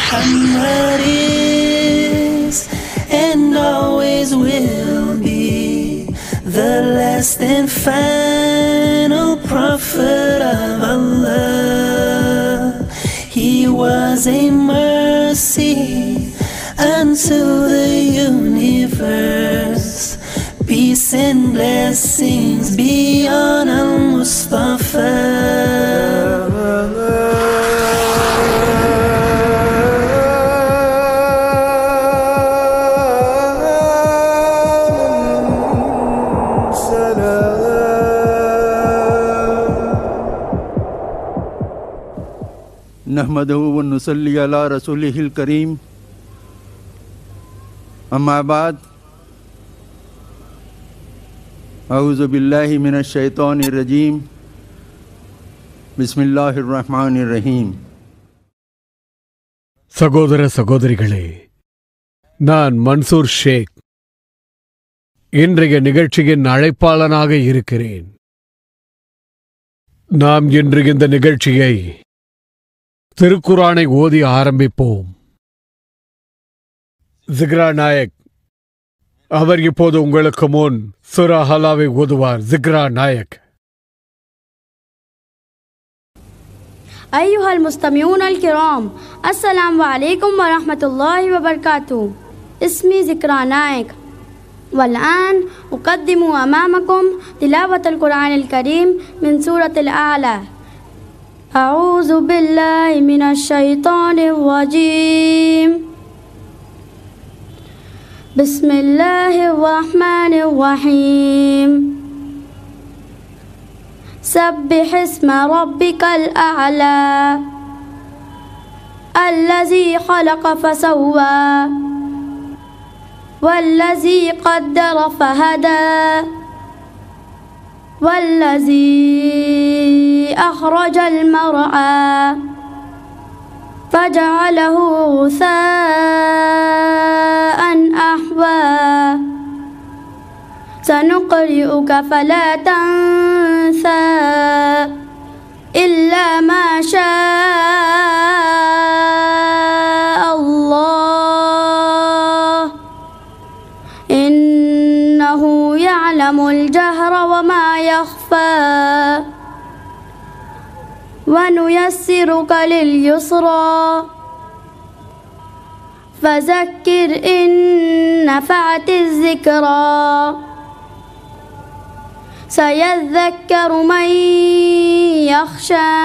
Muhammad is and always will be the last and final prophet of Allah. He was a mercy unto the universe. Peace and blessings be on Al-Mustafa. नहमदहु व नुसल्ली अला रसूलिहिल करीम अम्मा बाद अऊज़ु बिल्लाहि मिनश शैतानिर रजीम बिस्मिल्लाहिर रहमानिर रहीम. சகோதர சகோதரிகளே, நான் மன்சூர் ஷேக் இன்றைய நிகழ்ச்சியின் அழைப்பாளனாக இருக்கிறேன். நாம் இன்று இந்த நிகழ்ச்சியை திருக்குரானை ஓதி ஆரம்பிப்போம். ஜிக்ரா நாயக் அவர் இப்போது உங்களுக்கு முன் சூரா ஹலாவை ஓதுவார். ஜிக்ரா நாயக். أيها المستمعون الكرام، السلام عليكم ورحمة الله وبركاته. اسمي ذكرى نايك، والآن أقدم أمامكم تلاوة القرآن الكريم من سورة الأعلى. أعوذ بالله من الشيطان الرجيم. بسم الله الرحمن الرحيم. سبح اسم ربك الأعلى الذي خلق فسوى والذي قدر فهدى والذي أخرج المرعى فجعله غثاء أحوى سنقرئك فلا تنسى إلا ما شاء الله إنه يعلم الجهر وما يخفى ونيسرك لليسرى فذكر إن نفعت الذكرى سيذكر من يخشى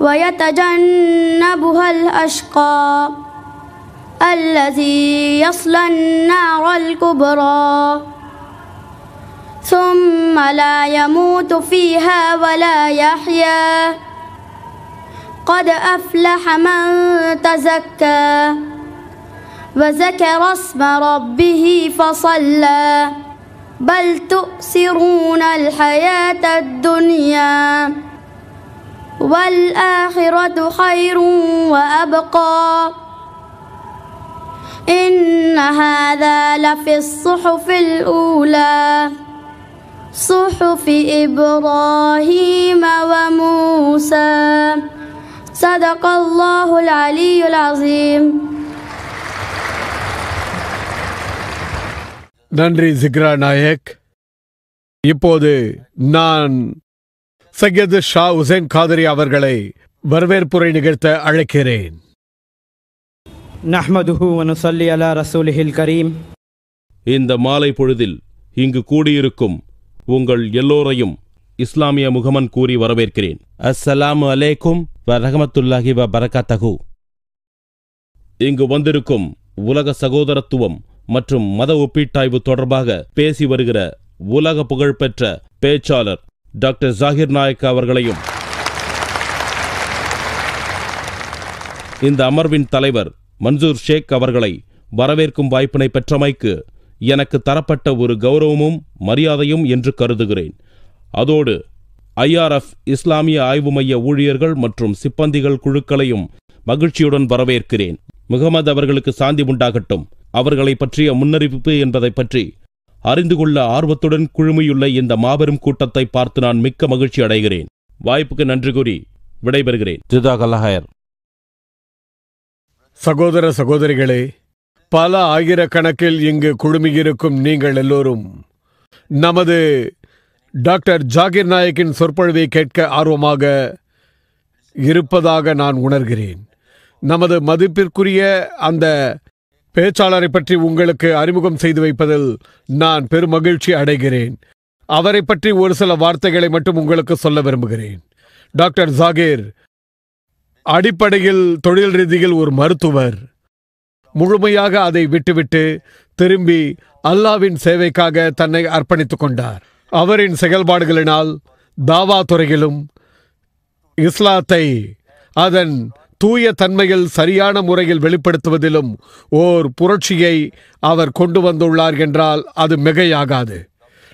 ويتجنبها الأشقى الذي يصلى النار الكبرى ثم لا يموت فيها ولا يحيا قد أفلح من تزكى وذكر اسم ربه فصلى بل تؤثرون الحياة الدنيا والآخرة خير وأبقى إن هذا لفي الصحف الأولى صحف إبراهيم وموسى صدق الله العلي العظيم. நன்றி ஜிக்ரா நாயக். இப்போது நான் சையது ஷா உசேன் காதரி அவர்களை வரவேற்புரை நிகழ்த்த அழைக்கிறேன். நஹ்மதுஹு வ நுஸல்லி அலா ரசூலிஹில் கரீம். இந்த மாலை பொழுதில் இங்கு கூடியிருக்கும் உங்கள் எல்லோரையும் இஸ்லாமிய முகமன் கூறி வரவேற்கிறேன். அஸ்ஸலாமு அலைக்கும் வ ரஹ்மத்துல்லாஹி வ பரகாத்தஹு. இங்கு வந்திருக்கும் உலக சகோதரத்துவம் மற்றும் மத ஒப்பீட்டாய்வு தொடர்பாக பேசி வருகிற உலக புகழ்பெற்ற பேச்சாளர் டாக்டர் ஜாகிர் நாயக் அவர்களையும், இந்த அமர்வின் தலைவர் மன்சூர் ஷேக் அவர்களை வரவேற்கும் வாய்ப்பினை பெற்றமைக்கு எனக்கு தரப்பட்ட ஒரு கௌரவமும் மரியாதையும் என்று கருதுகிறேன். அதோடு IRF இஸ்லாமிய ஆய்வு மைய ஊழியர்கள் மற்றும் சிப்பந்திகள் குழுக்களையும் மகிழ்ச்சியுடன் வரவேற்கிறேன். முகமது அவர்களுக்கு சாந்தி உண்டாகட்டும். அவர்களை பற்றிய முன்னறிவிப்பு என்பதை பற்றி அறிந்து கொள்ள ஆர்வத்துடன் குழுமியுள்ள இந்த மாபெரும் கூட்டத்தை பார்த்து நான் மிக்க மகிழ்ச்சி அடைகிறேன். வாய்ப்புக்கு நன்றி கூறி விடைபெறுகிறேன். ஜிதாகல்லாஹ். சகோதர சகோதரிகளே, பல ஆயிரக்கணக்கில் இங்கு குழுமியிருக்கும் நீங்கள் எல்லோரும் நமது டாக்டர் ஜாகிர் நாயக்கின் சொற்பொழிவை கேட்க ஆர்வமாக இருப்பதாக நான் உணர்கிறேன். நமது மதிப்பிற்குரிய அந்த பேச்சாளரை பற்றி உங்களுக்கு அறிமுகம் செய்து வைப்பதில் நான் பெருமகிழ்ச்சி அடைகிறேன். அவரை பற்றி ஒரு சில வார்த்தைகளை மட்டும் உங்களுக்கு சொல்ல விரும்புகிறேன். டாக்டர் ஜாகிர் அடிப்படையில் தொழில் ரீதியில் ஒரு மருத்துவர். முழுமையாக அதை விட்டுவிட்டு திரும்பி அல்லாவின் சேவைக்காக தன்னை அர்ப்பணித்துக் கொண்டார். அவரின் செயல்பாடுகளினால் தாவா துறையிலும் இஸ்லாத்தை அதன் தூய தன்மையில் சரியான முறையில் வெளிப்படுத்துவதிலும் ஓர் புரட்சியை அவர் கொண்டு வந்துள்ளார் என்றால் அது மிகையாகாது.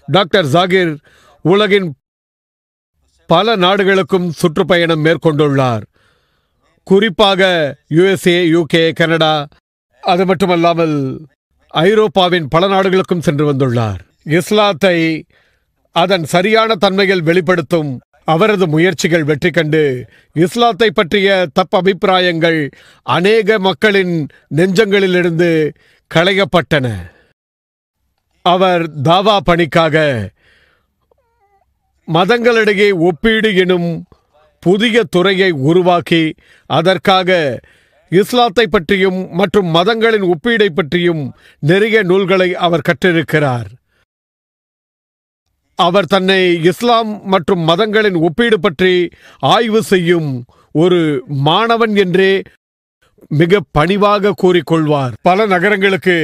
டாக்டர் ஜாகிர் உலகின் பல நாடுகளுக்கும் சுற்றுப்பயணம் மேற்கொண்டுள்ளார். குறிப்பாக USA, UK, கனடா, அது மட்டுமல்லாமல் ஐரோப்பாவின் பல நாடுகளுக்கும் சென்று வந்துள்ளார். இஸ்லாத்தை அதன் சரியான தன்மையில் வெளிப்படுத்தும் அவரது முயற்சிகள் வெற்றி கண்டு இஸ்லாத்தை பற்றிய தப்பபிப்பிராயங்கள் அநேக மக்களின் நெஞ்சங்களிலிருந்து களையப்பட்டன. அவர் தாவா பணிக்காக மதங்களிடையே ஒப்பீடு எனும் புதிய துறையை உருவாக்கி அதற்காக இஸ்லாத்தை பற்றியும் மற்றும் மதங்களின் ஒப்பீடை பற்றியும் நிறைய நூல்களை அவர் கற்றிருக்கிறார். அவர் தன்னை இஸ்லாம் மற்றும் மதங்களின் ஒப்பீடு பற்றி ஆய்வு செய்யும் ஒரு மாணவன் என்றே மிக பணிவாக கூறிக்கொள்வார். பல நகரங்களுக்கு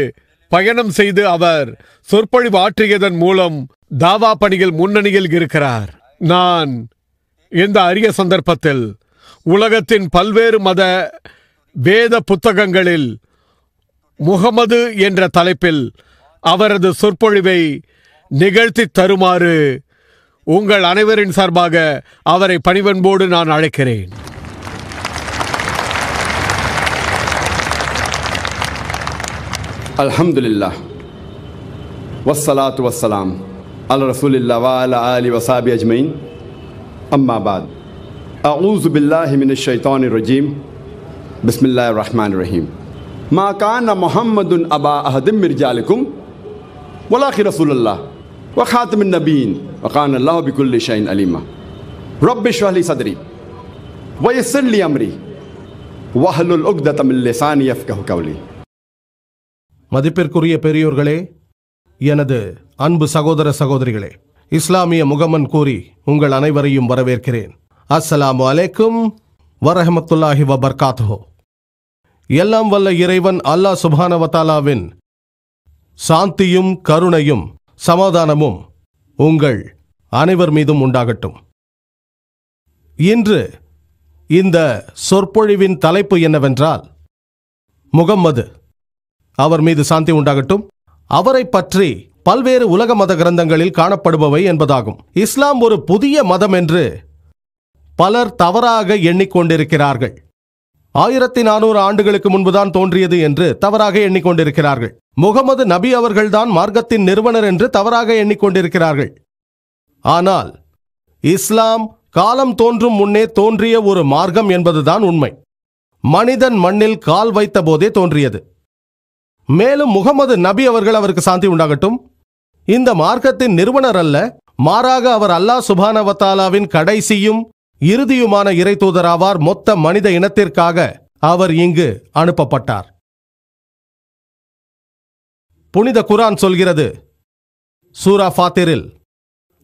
பயணம் செய்து அவர் சொற்பொழிவு ஆற்றியதன் மூலம் தாவா பணியில் முன்னணியில் இருக்கிறார். நான் இந்த அரிய சந்தர்ப்பத்தில் உலகத்தின் பல்வேறு மத வேத புத்தகங்களில் முகமது என்ற தலைப்பில் அவரது சொற்பொழிவை நிகழ்த்தி தருமாறு உங்கள் அனைவரின் சார்பாக அவரை பணிவன்போடு நான் அழைக்கிறேன். அல்ஹம்துலில்லாஹ் வஸ்ஸலாத்து வஸ்ஸலாம் அலா ரசூலில்லாஹ் வ அலா ஆலிஹி வ ஸஹ்பிஹி அஜ்மஈன். அம்மா பாத். அஊஸு பில்லாஹி மினஷ் ஷைத்தானிர் ரஜீம். பிஸ்மில்லாஹிர் ரஹ்மானிர் ரஹீம். மா கான முஹம்மதுன் அபா அஹதிம் மின் ரிஜாலிக்கும் வலாக்கி ரசூலுல்லாஹ் வ காத்திமுன் நபியீன் வ கான அல்லாஹு பிகுல்லி ஷைஇன் அலீமா. ரப்பி ஷ்ரஹ் லி ஸத்ரி வ யஸ்ஸிர் லி அம்ரி வஹ்லுல் உக்தத மின் லிசானி யஃப்கஹு கவ்லி. மதிப்பிற்குரிய பெரியோர்களே, எனது அன்பு சகோதர சகோதரிகளே, இஸ்லாமிய முகமன் கூறி உங்கள் அனைவரையும் வரவேற்கிறேன். அஸ்ஸலாமு அலைக்கும் வரஹமத்துல்லாஹி வபர்காத்துஹு. எல்லாம் வல்ல இறைவன் அல்லாஹ் சுப்ஹானஹு வ தஆலாவின் சாந்தியும் கருணையும் சமாதானமும் உங்கள் அனைவர் மீதும் உண்டாகட்டும். இன்று இந்த சொற்பொழிவின் தலைப்பு என்னவென்றால், முகம்மது அவர் மீது சாந்தி உண்டாகட்டும், அவரை பற்றி பல்வேறு உலக மத கிரந்தங்களில் காணப்படுபவை என்பதாகும். இஸ்லாம் ஒரு புதிய மதம் என்று பலர் தவறாக எண்ணிக்கொண்டிருக்கிறார்கள். 1400 ஆண்டுகளுக்கு முன்புதான் தோன்றியது என்று தவறாக எண்ணிக்கொண்டிருக்கிறார்கள். முகமது நபி அவர்கள்தான் மார்க்கத்தின் நிறுவனர் என்று தவறாக எண்ணிக்கொண்டிருக்கிறார்கள். ஆனால் இஸ்லாம் காலம் தோன்றும் முன்னே தோன்றிய ஒரு மார்க்கம் என்பதுதான் உண்மை. மனிதன் மண்ணில் கால் வைத்த போதே தோன்றியது. மேலும் முகமது நபி அவர்கள், அவருக்கு சாந்தி உண்டாகட்டும், இந்த மார்க்கத்தின் நிறுவனர் அல்ல, மாறாக அவர் அல்லாஹ் சுப்ஹானஹு வ தஆலாவின் கடைசியும் இறுதியுமான இறை தூதராவார். மொத்த மனித இனத்திற்காக அவர் இங்கு அனுப்பப்பட்டார். புனித குர்ஆன் சொல்கிறது, சூரா ஃபாத்திரில்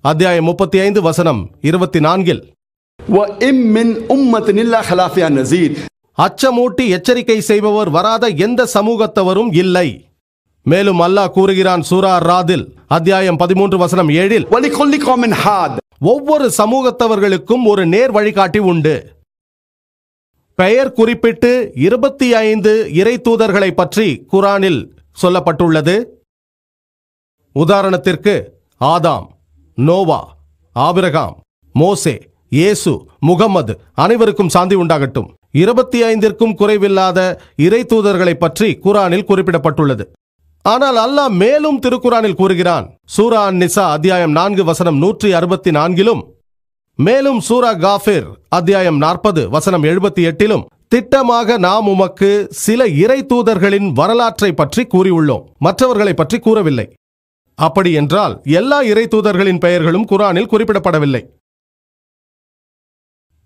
அத்தியாயம் 35 வசனம் 24, வ இம் மின் உம்மத்தின் இல்லா ஹலாஃபியா நஸீர். அச்சமூட்டி எச்சரிக்கை செய்பவர் வராத எந்த சமூகத்தவரும் இல்லை. மேலும் அல்லாஹ் கூறுகிறான் சூரா ராதில் அத்தியாயம் 13 வசனம் 7, வலிகுல்லி கௌமின் ஹாத். ஒவ்வொரு சமூகத்தவர்களுக்கும் ஒரு நேர் வழிகாட்டி உண்டு. பெயர் குறிப்பிட்டு 25 இறை தூதர்களை பற்றி குர்ஆனில் சொல்லப்பட்டுள்ளது. உதாரணத்திற்கு ஆதாம், நோவா, ஆபிரகாம், மோசே, இயேசு, முகம்மது, அனைவருக்கும் சாந்தி உண்டாகட்டும். 25ற்கும் குறைவில்லாத இறை தூதர்களை பற்றி குர்ஆனில் குறிப்பிடப்பட்டுள்ளது. ஆனால் அல்லாஹ் மேலும் திருக்குர்ஆனில் கூறுகிறான், சூரா அன்-நிசா அத்தியாயம் 4 வசனம் 164, மேலும் சூரா காஃபிர் அத்தியாயம் 40 வசனம் 78, திட்டமாக நாம் உமக்கு சில இறை தூதர்களின் வரலாற்றை பற்றி கூறியுள்ளோம், மற்றவர்களை பற்றி கூறவில்லை. அப்படி என்றால் எல்லா இறை தூதர்களின் பெயர்களும் குர்ஆனில் குறிப்பிடப்படவில்லை.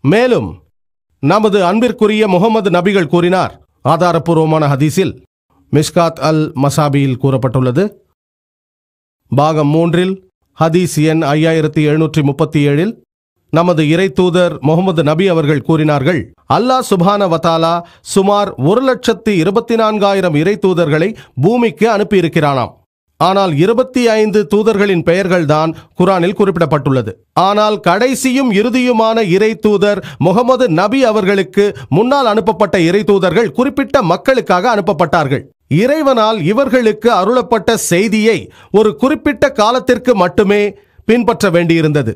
மேலும் நமது அன்பிற்குரிய முகமது நபிகள் கூறினார். ஆதாரப்பூர்வமான ஹதீஸில் மிஷ்காத் அல் மசாபியில் கூறப்பட்டுள்ளது. பாகம் 3 ஹதீஸ் எண் 5737 நமது இறை தூதர் முகமது நபி அவர்கள் கூறினார்கள், அல்லாஹ் சுப்ஹான வ தஆலா சுமார் 1,24,000 இறை தூதர்களை பூமிக்கு அனுப்பியிருக்கிறானாம். ஆனால் 25 தூதர்களின் பெயர்கள்தான் குர்ஆனில் குறிப்பிடப்பட்டுள்ளது. ஆனால் கடைசியும் இறுதியுமான இறை தூதர் முகமது நபி அவர்களுக்கு முன்னால் அனுப்பப்பட்ட இறை தூதர்கள் குறிப்பிட்ட மக்களுக்காக அனுப்பப்பட்டார்கள். இறைவனால் இவர்களுக்கு அருளப்பட்ட செய்தியை ஒரு குறிப்பிட்ட காலத்திற்கு மட்டுமே பின்பற்ற வேண்டியிருந்தது.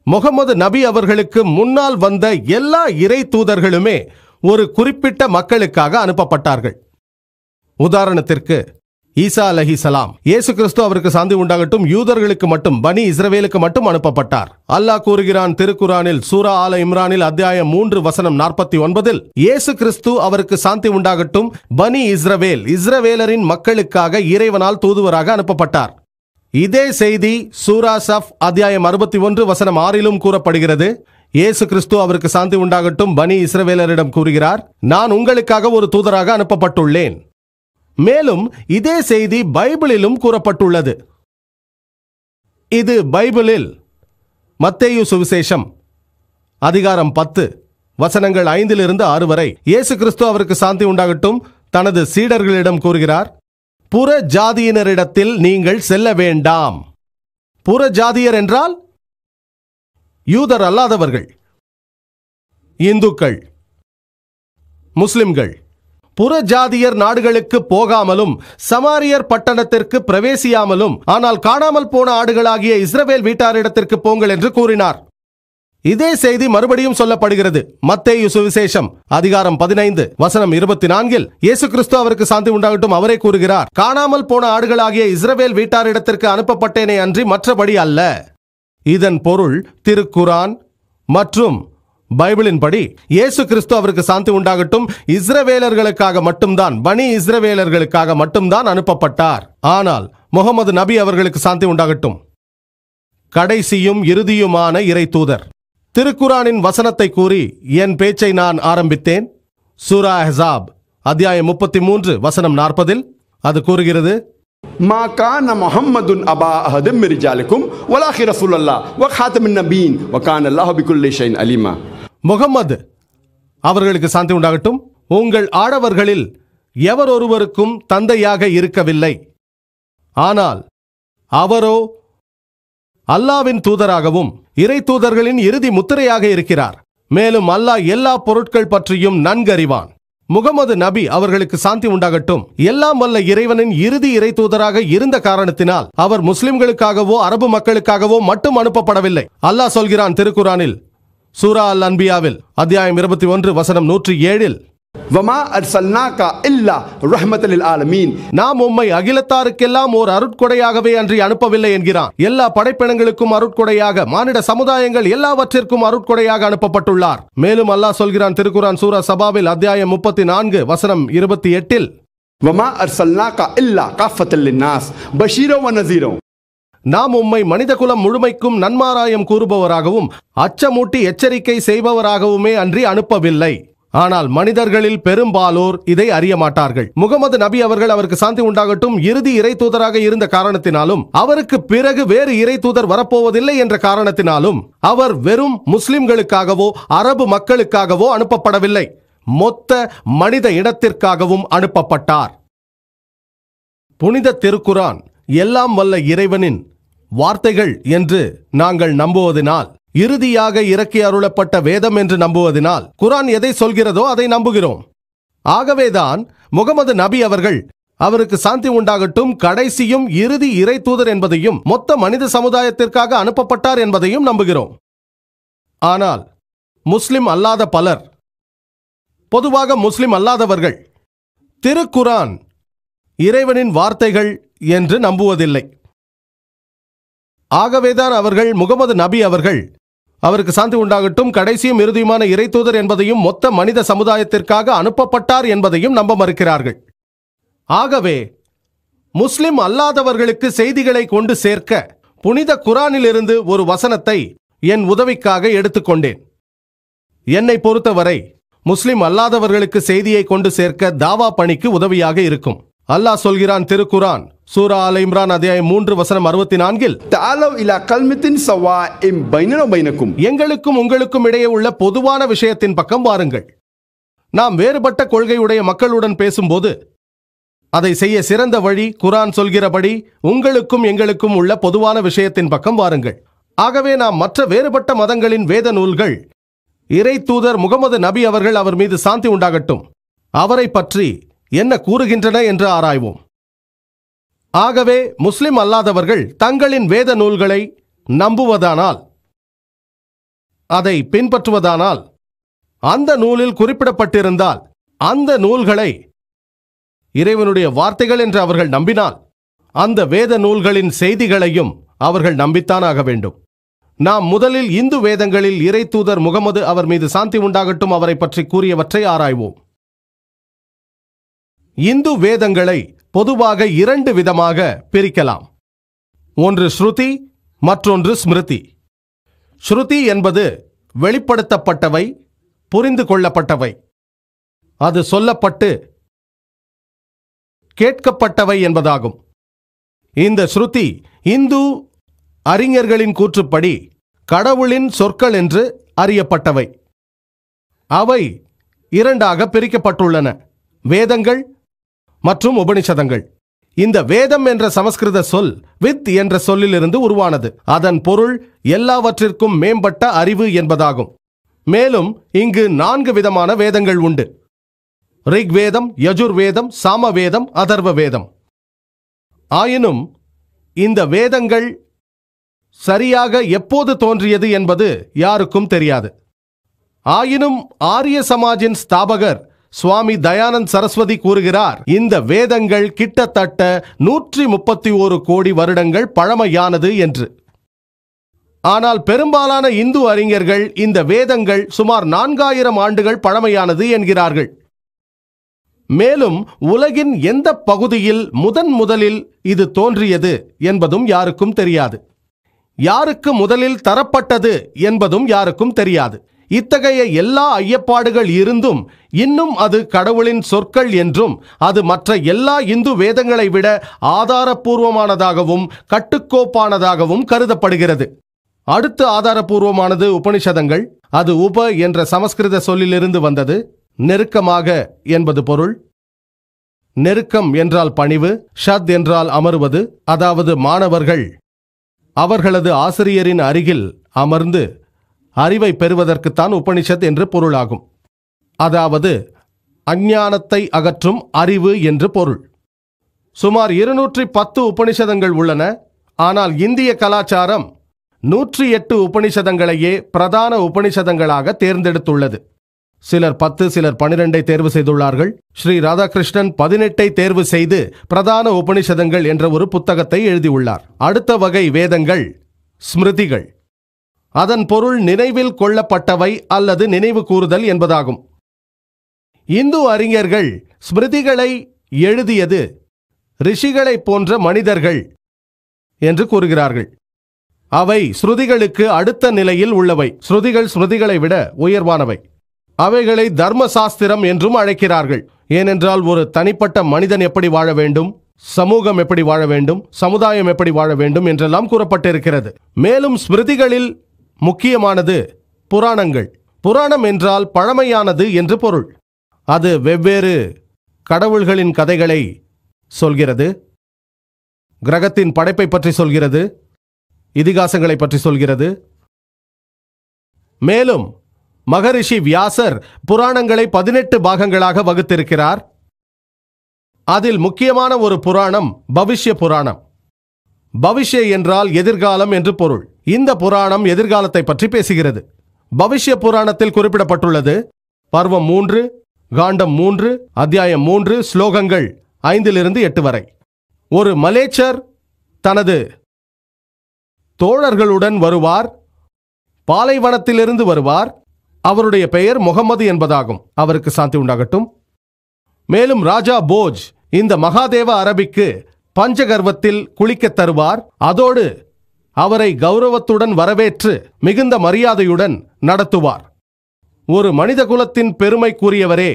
முகமது நபி அவர்களுக்கு முன்னால் வந்த எல்லா இறை தூதர்களுமே ஒரு குறிப்பிட்ட மக்களுக்காக அனுப்பப்பட்டார்கள். உதாரணத்திற்கு ஈசா அலைஹிஸ்ஸலாம், இயேசு கிறிஸ்து அவருக்கு சாந்தி உண்டாகட்டும், யூதர்களுக்கு மட்டும், பனி இஸ்ரவேலுக்கு மட்டும் அனுப்பப்பட்டார். அல்லாஹ் கூறுகிறான் திருக்குரானில் சூரா ஆல இம்ரானில் அத்தியாயம் 3 வசனம் 49, இயேசு கிறிஸ்து அவருக்கு சாந்தி உண்டாகட்டும், பனி இஸ்ரவேலரின் மக்களுக்காக இறைவனால் தூதுவராக அனுப்பப்பட்டார். இதே செய்தி சூரா சஃப் அத்தியாயம் 61 வசனம் 6 கூறப்படுகிறது. இயேசு கிறிஸ்து அவருக்கு சாந்தி உண்டாகட்டும் பனி இஸ்ரவேலரிடம் கூறுகிறார், நான் உங்களுக்காக ஒரு தூதராக அனுப்பப்பட்டுள்ளேன். மேலும் இதே செய்தி பைபிளிலும் கூறப்பட்டுள்ளது. இது பைபிளில் மத்தேயு சுவிசேஷம் அதிகாரம் 10 வசனங்கள் 5 வரை இயேசு கிறிஸ்து அவருக்கு சாந்தி உண்டாகட்டும் தனது சீடர்களிடம் கூறுகிறார், புற ஜாதியினரிடத்தில் நீங்கள் செல்ல வேண்டாம். புற ஜாதியர் என்றால் யூதர் அல்லாதவர்கள், இந்துக்கள், முஸ்லிம்கள். புற ஜாதியர் நாடுகளுக்கு போகாமலும் சமாரியர் பட்டணத்திற்கு பிரவேசியாமலும் ஆனால் காணாமல் போன ஆடுகளாகிய இஸ்ரவேல் வீட்டாரிடத்திற்கு போங்கள் என்று கூறினார். இதே செய்தி மறுபடியும் சொல்லப்படுகிறது. மத்தேயு சுவிசேஷம் அதிகாரம் 15 வசனம் 24 இயேசு கிறிஸ்து அவருக்கு சாந்தி உண்டாகட்டும் அவரே கூறுகிறார், காணாமல் போன ஆடுகளாகிய இஸ்ரவேல் வீட்டாரிடத்திற்கு அனுப்பப்பட்டேனே அன்றி மற்றபடி அல்ல. இதன் பொருள் திருக்குரான் மற்றும் பைபிளின் படி இயேசு கிறிஸ்து அவருக்கு சாந்தி உண்டாகட்டும் இஸ்ரவேலர்களுக்காக மட்டும்தான், பனி இஸ்ரவேலர்களுக்காக மட்டும்தான் அனுப்பப்பட்டார். ஆனால் முகமது நபி அவர்களுக்கு சாந்தி உண்டாகட்டும் கடைசியும் இறுதியுமான இறை தூதர். திருக்குரானின் வசனத்தை கூறி என் பேச்சை நான் ஆரம்பித்தேன். சூரா அஹ்ஸாப் அத்தியாயம் 33 வசனம் 40 அது கூறுகிறது, மா கான முஹம்மதுன் அபா அஹதும் மின் ரிஜாலிக்கும் வலாஹி ரசூலுல்லாஹ் வ காத்தமின் நபியின் வ கான அல்லாஹு பிகுல்லி ஷைஇன் அலீமா. முகம்மது அவர்களுக்கு சாந்தி உண்டாகட்டும் உங்கள் ஆடவர்களில் எவர் ஒருவருக்கும் தந்தையாக இருக்கவில்லை. ஆனால் அவரோ அல்லாவின் தூதராகவும் இறை தூதர்களின் இறுதி முத்திரையாக இருக்கிறார். மேலும் அல்லாஹ் எல்லா பொருட்கள் பற்றியும் நன்கறிவான். முகமது நபி அவர்களுக்கு சாந்தி உண்டாகட்டும் எல்லாம் வல்ல இறைவனின் இறுதி இறை தூதராக இருந்த காரணத்தினால் அவர் முஸ்லிம்களுக்காகவோ அரபு மக்களுக்காகவோ மட்டும் அனுப்பப்படவில்லை. அல்லாஹ் சொல்கிறான் திருக்குரானில் சூரா அல் அன்பியாவில் அத்தியாயம் 21 வசனம் 107 வமா அர்சல்னாகா இல்லா ரஹ்மத்தல் லில் ஆலமீன், நாம் உம்மை அகிலத்தாருக்கெல்லாம் ஓர் அருட்கொடையாகவே அன்றி அனுப்பவில்லை என்கிறான். எல்லா படைப்பினங்களுக்கும் அருட்கொடையாக, மானிட சமுதாயங்கள் எல்லாவற்றிற்கும் அருட்கொடையாக அனுப்பப்பட்டுள்ளார். மேலும் அல்லாஹ் சொல்கிறான் திருக்குரான் சூரா சபாவில் அத்தியாயம் 34 வசனம் 28 வமா அர்சல்னாகா இல்லா காஃபத்தல் லின்னாஸ் பஷீரோ வ நஸீரோ, நாம் உம்மை மனிதகுலம் முழுமைக்கும் நன்மாராயம் கூறுபவராகவும் அச்சமூட்டி எச்சரிக்கை செய்பவராகவுமே அன்றி அனுப்பவில்லை. ஆனால் மனிதர்களில் பெரும்பாலோர் இதை அறிய மாட்டார்கள். முகமது நபி அவர்கள் அவருக்கு சாந்தி உண்டாகட்டும் இறுதி இறை தூதராக இருந்த காரணத்தினாலும் அவருக்கு பிறகு வேறு இறை தூதர் வரப்போவதில்லை என்ற காரணத்தினாலும் அவர் வெறும் முஸ்லிம்களுக்காகவோ அரபு மக்களுக்காகவோ அனுப்பப்படவில்லை, மொத்த மனித இனத்திற்காகவும் அனுப்பப்பட்டார். புனித திருக்குரான் எல்லாம் வல்ல இறைவனின் வார்த்தைகள் என்று நாங்கள் நம்புவதனால், இறுதியாக இறக்கி அருளப்பட்ட வேதம் என்று நம்புவதனால் குரான் எதை சொல்கிறதோ அதை நம்புகிறோம். ஆகவேதான் முகமது நபி அவர்கள் அவருக்கு சாந்தி உண்டாகட்டும் கடைசியும் இறுதி இறை தூதர் என்பதையும் மொத்த மனித சமுதாயத்திற்காக அனுப்பப்பட்டார் என்பதையும் நம்புகிறோம். ஆனால் முஸ்லிம் அல்லாத பலர், பொதுவாக முஸ்லிம் அல்லாதவர்கள் திருக்குரான் இறைவனின் வார்த்தைகள் என்று நம்புவதில்லை. ஆகவேதான் அவர்கள் முகமது நபி அவர்கள் அவருக்கு சாந்தி உண்டாகட்டும், கடைசியும் இறுதியுமான இறைத்தூதர் என்பதையும் மொத்த மனித சமுதாயத்திற்காக அனுப்பப்பட்டார் என்பதையும் நம்ப மறுக்கிறார்கள். ஆகவே முஸ்லிம் அல்லாதவர்களுக்கு செய்திகளை கொண்டு சேர்க்க புனித குரானிலிருந்து ஒரு வசனத்தை என் உதவிக்காக எடுத்துக்கொண்டேன். என்னை பொறுத்தவரை முஸ்லிம் அல்லாதவர்களுக்கு செய்தியை கொண்டு சேர்க்க தாவா பணிக்கு உதவியாக இருக்கும். அல்லாஹ் சொல்கிறான் திருக்குரான் சூரா ஆல் இம்ரான் அத்தியாயம் 3 வசனம் 64-இல், தஅலவ் இலா கல்மத்தின் ஸவாஇம் பைனனா பைனக்கும், எங்களுக்கும் உங்களுக்கும் இடையே உள்ள பொதுவான விஷயத்தின் பக்கம் வாருங்கள். நாம் வேறுபட்ட கொள்கையுடைய மக்களுடன் பேசும்போது அதை செய்ய சிறந்த வழி குரான் சொல்கிறபடி உங்களுக்கும் எங்களுக்கும் உள்ள பொதுவான விஷயத்தின் பக்கம் வாருங்கள். ஆகவே நாம் மற்ற வேறுபட்ட மதங்களின் வேத நூல்கள், இறை தூதர் முகமது நபி அவர்கள், அவர் மீது சாந்தி உண்டாகட்டும், அவரை பற்றி என்ன கூறுகின்றன என்று ஆராய்வோம். ஆகவே முஸ்லிம் அல்லாதவர்கள் தங்களின் வேத நூல்களை நம்புவதானால், அதை பின்பற்றுவதானால், அந்த நூலில் குறிப்பிடப்பட்டிருந்தால், அந்த நூல்களை இறைவனுடைய வார்த்தைகள் என்று அவர்கள் நம்பினால், அந்த வேத நூல்களின் செய்திகளையும் அவர்கள் நம்பித்தான் ஆக வேண்டும். நாம் முதலில் இந்து வேதங்களில் இறை தூதர் முகமது அவர் மீது சாந்தி உண்டாகட்டும் அவரை பற்றி கூறியவற்றை ஆராய்வோம். இந்து வேதங்களை பொதுவாக 2 விதமாக பிரிக்கலாம். ஒன்று ஸ்ருதி, மற்றொன்று ஸ்மிருதி. ஸ்ருதி என்பது வெளிப்படுத்தப்பட்டவை, புரிந்து கொள்ளப்பட்டவை, அது சொல்லப்பட்டு கேட்கப்பட்டவை என்பதாகும். இந்த ஸ்ருதி இந்து அறிஞர்களின் கூற்றுப்படி கடவுளின் சொற்கள் என்று அறியப்பட்டவை. அவை 2ஆக பிரிக்கப்பட்டுள்ளன, வேதங்கள் மற்றும் உபனிஷதங்கள். இந்த வேதம் என்ற சமஸ்கிருத சொல் வித் என்ற சொல்லிலிருந்து உருவானது. அதன் பொருள் எல்லாவற்றிற்கும் மேம்பட்ட அறிவு என்பதாகும். மேலும் இங்கு 4 விதமான வேதங்கள் உண்டு: ரிக்வேதம், யஜுர்வேதம், சாமவேதம், அதர்வ வேதம். ஆயினும் இந்த வேதங்கள் சரியாக எப்போது தோன்றியது என்பது யாருக்கும் தெரியாது. ஆயினும் ஆரிய சமாஜின் ஸ்தாபகர் சுவாமி தயானந்த் சரஸ்வதி கூறுகிறார், இந்த வேதங்கள் கிட்டத்தட்ட 131 கோடி வருடங்கள் பழமையானது என்று. ஆனால் பெரும்பாலான இந்து அறிஞர்கள் இந்த வேதங்கள் சுமார் 4000 ஆண்டுகள் பழமையானது என்கிறார்கள். மேலும் உலகின் எந்த பகுதியில் முதலில் இது தோன்றியது என்பதும் யாருக்கும் தெரியாது. யாருக்கு முதலில் தரப்பட்டது என்பதும் யாருக்கும் தெரியாது. இத்தகைய எல்லா ஐயப்பாடுகள் இருந்தும் இன்னும் அது கடவுளின் சொற்கள் என்றும், அது மற்ற எல்லா இந்து வேதங்களை விட ஆதாரபூர்வமானதாகவும் கட்டுக்கோப்பானதாகவும் கருதப்படுகிறது. அடுத்து ஆதாரபூர்வமானது உபனிஷதங்கள். அது உப என்ற சமஸ்கிருத சொல்லிலிருந்து வந்தது. நெருக்கமாக என்பது பொருள். நெருக்கம் என்றால் பணிவு, ஷத் என்றால் அமர்வது, அதாவது மாணவர்கள் அவர்களது ஆசிரியரின் அருகில் அமர்ந்து அறிவை பெறுவதற்குத்தான் உபனிஷத் என்று பொருளாகும். அதாவது அஞ்ஞானத்தை அகற்றும் அறிவு என்று பொருள். சுமார் 210 உபனிஷதங்கள் உள்ளன. ஆனால் இந்திய கலாச்சாரம் 108 உபனிஷதங்களையே பிரதான உபனிஷதங்களாக தேர்ந்தெடுத்துள்ளது. சிலர் 10, சிலர் 12 தேர்வு செய்துள்ளார்கள். ஸ்ரீ ராதாகிருஷ்ணன் 18 தேர்வு செய்து பிரதான உபனிஷதங்கள் என்ற ஒரு புத்தகத்தை எழுதியுள்ளார். அடுத்த வகை வேதங்கள் ஸ்மிருதிகள். அதன் பொருள் நினைவில் கொள்ளப்பட்டவை அல்லது நினைவு கூறுதல் என்பதாகும். இந்து அறிஞர்கள் ஸ்மிருதிகளை எழுதியது ரிஷிகளை போன்ற மனிதர்கள் என்று கூறுகிறார்கள். அவை ஸ்ருதிகளுக்கு அடுத்த நிலையில் உள்ளவை. ஸ்ருதிகளை விட உயர்வானவை. அவைகளை தர்மசாஸ்திரம் என்றும் அழைக்கிறார்கள். ஏனென்றால் ஒரு தனிப்பட்ட மனிதன் எப்படி வாழ வேண்டும், சமூகம் எப்படி வாழ வேண்டும், சமுதாயம் எப்படி வாழ வேண்டும் என்றெல்லாம் கூறப்பட்டிருக்கிறது. மேலும் ஸ்மிருதிகளில் முக்கியமானது புராணங்கள். புராணம் என்றால் பழமையானது என்று பொருள். அது வெவ்வேறு கடவுள்களின் கதைகளை சொல்கிறது, கிரகத்தின் படைப்பை பற்றி சொல்கிறது, இதிகாசங்களை பற்றி சொல்கிறது. மேலும் மகரிஷி வியாசர் புராணங்களை 18 பாகங்களாக வகுத்திருக்கிறார். அதில் முக்கியமான ஒரு புராணம் பவிஷ்ய புராணம். பவிஷ்ய என்றால் எதிர்காலம் என்று பொருள். இந்த புராணம் எதிர்காலத்தை பற்றி பேசுகிறது. பவிஷ்ய புராணத்தில் குறிப்பிடப்பட்டுள்ளது: பர்வம் 3, காண்டம் 3, அத்தியாயம் 3, ஸ்லோகங்கள் 5-8 வரை. ஒரு மலேச்சர் தனது தோழர்களுடன் வருவார். பாலைவனத்திலிருந்து வருவார். அவருடைய பெயர் முகமது என்பதாகும். அவருக்கு சாந்தி உண்டாகட்டும். மேலும் ராஜா போஜ் இந்த மகாதேவ அரபிக்கு பஞ்சகர்வத்தில் குளிக்கத் தருவார். அதோடு அவரை கௌரவத்துடன் வரவேற்று மிகுந்த மரியாதையுடன் நடத்துவார். ஒரு மனித குலத்தின் பெருமைக்குரியவரே,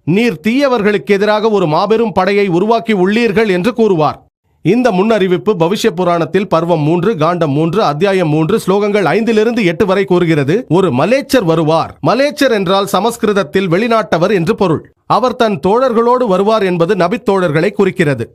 நீர் தீயவர்களுக்கு எதிராக ஒரு மாபெரும் படையை உருவாக்கி உள்ளீர்கள் என்று கூறுவார். இந்த முன்னறிவிப்பு பவிஷ்ய புராணத்தில் பர்வம் 3 காண்டம் 3 அத்தியாயம் 3 ஸ்லோகங்கள் 5-8 வரை கூறுகிறது. ஒரு மலேச்சர் வருவார். மலேச்சர் என்றால் சமஸ்கிருதத்தில் வெளிநாட்டவர் என்று பொருள். அவர் தன் தோழர்களோடு வருவார் என்பது நபித்தோழர்களை குறிக்கிறது.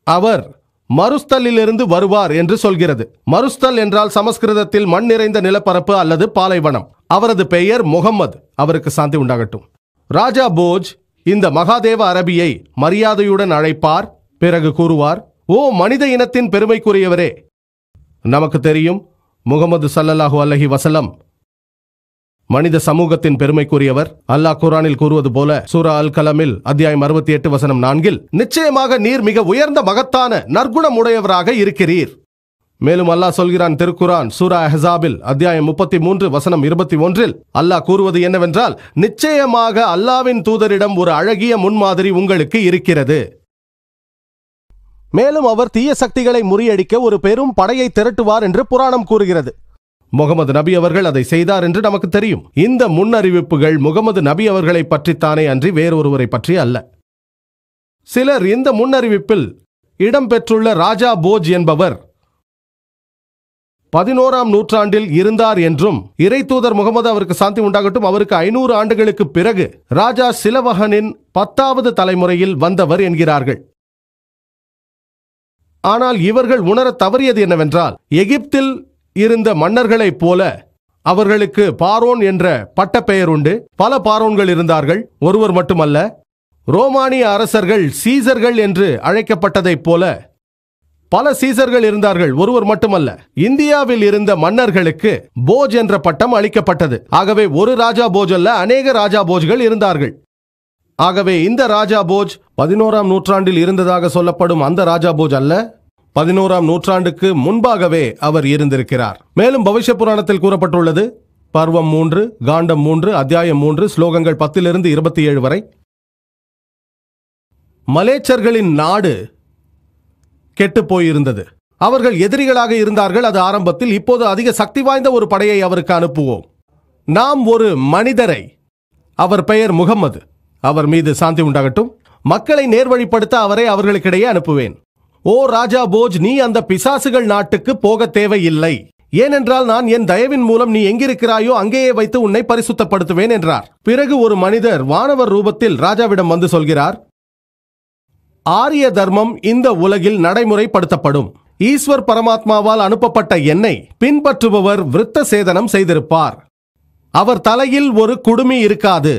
அவர் மருஸ்தலிலிருந்து வருவார் என்று சொல்கிறது. மருஸ்தல் என்றால் சமஸ்கிருதத்தில் மண் நிறைந்த நிலப்பரப்பு அல்லது பாலைவனம். அவரது பெயர் முகம்மது. அவருக்கு சாந்தி உண்டாகட்டும். ராஜா போஜ் இந்த மகாதேவ அரபியை மரியாதையுடன் அழைப்பார். பிறகு கூறுவார், ஓ மனித இனத்தின் பெருமைக்குரியவரே, நமக்கு தெரியும் முகமது ஸல்லல்லாஹு அலைஹி வஸல்லம் மனித சமூகத்தின் பெருமைக்குரியவர். அல்லாஹ் குர்ஆனில் கூறுவது போல சூரா அல் கலமில் அத்தியாயம் 68 வசனம் 4 நிச்சயமாக நீர் மிக உயர்ந்த மகத்தான நற்குணம் உடையவராக இருக்கிறீர். மேலும் அல்லாஹ் சொல்கிறான் திருக்குரான் சூரா அஹ்ஸாபில் அத்தியாயம் 33 வசனம் 21 அல்லாஹ் கூறுவது என்னவென்றால், நிச்சயமாக அல்லாஹ்வின் தூதரிடம் ஒரு அழகிய முன்மாதிரி உங்களுக்கு இருக்கிறது. மேலும் அவர் தீய சக்திகளை முறியடிக்க ஒரு பெரும் படையை திரட்டுவார் என்று புராணம் கூறுகிறது. முகமது நபி அவர்கள் அதை செய்தார் என்று நமக்கு தெரியும். இந்த முன்னறிவிப்புகள் முகமது நபி அவர்களை பற்றித்தானே அன்றி வேறொருவரை பற்றி அல்ல. சிலர் இந்த முன்னறிவிப்பில் இடம்பெற்றுள்ள ராஜா போஜ் என்பவர் 11ஆம் நூற்றாண்டில் இருந்தார் என்றும், இறை தூதர் முகமது அவருக்கு சாந்தி உண்டாகட்டும் அவருக்கு 500 ஆண்டுகளுக்கு பிறகு ராஜா சிலவஹனின் 10வது தலைமுறையில் வந்தவர் என்கிறார்கள். ஆனால் இவர்கள் உணர தவறியது என்னவென்றால், எகிப்தில் இருந்த மன்னர்களைப் போல அவர்களுக்கு பாரோன் என்ற பட்டப்பெயர் உண்டு. பல பாரோன்கள் இருந்தார்கள், ஒருவர் மட்டுமல்ல. ரோமானிய அரசர்கள் சீசர்கள் என்று அழைக்கப்பட்டதைப் போல பல சீசர்கள் இருந்தார்கள், ஒருவர் மட்டுமல்ல. இந்தியாவில் இருந்த மன்னர்களுக்கு போஜ் என்ற பட்டம் அளிக்கப்பட்டது. ஆகவே ஒரு ராஜா போஜ் அல்ல, அநேக ராஜா போஜ்கள் இருந்தார்கள். ஆகவே இந்த ராஜா போஜ் 11ஆம் நூற்றாண்டில் இருந்ததாக சொல்லப்படும் அந்த ராஜா போஜ் அல்ல, 11ஆம் நூற்றாண்டுக்கு முன்பாகவே அவர் இருந்திருக்கிறார். மேலும் பவிஷ்ய புராணத்தில் கூறப்பட்டுள்ளது பர்வம் 3 காண்டம் 3 அத்தியாயம் 3 ஸ்லோகங்கள் 10-27 வரை, மலேச்சர்களின் நாடு கெட்டுப் போயிருந்தது. அவர்கள் எதிரிகளாக இருந்தார்கள். அது ஆரம்பத்தில். இப்போது அதிக சக்தி வாய்ந்த ஒரு படையை அவருக்கு அனுப்புவோம். நாம் ஒரு மனிதரை, அவர் பெயர் முகம்மது, அவர் மீது சாந்தி உண்டாகட்டும், மக்களை நேர்வழிப்படுத்த அவரை அவர்களுக்கிடையே அனுப்புவேன். ஓ ராஜா போஜ், நீ அந்த பிசாசுகள் நாட்டுக்கு போக தேவையில்லை. ஏனென்றால் நான் என் தயவின் மூலம் நீ எங்கிருக்கிறாயோ அங்கேயே வைத்து உன்னை பரிசுத்தப்படுத்துவேன் என்றார். பிறகு ஒரு மனிதர் வானவர் ரூபத்தில் ராஜாவிடம் வந்து சொல்கிறார், ஆரிய தர்மம் இந்த உலகில் நடைமுறைப்படுத்தப்படும். ஈஸ்வர் பரமாத்மாவால் அனுப்பப்பட்ட என்னை பின்பற்றுபவர் விருத்த சேதனம் செய்திருப்பார். அவர் தலையில் ஒரு குடுமி இருக்காது.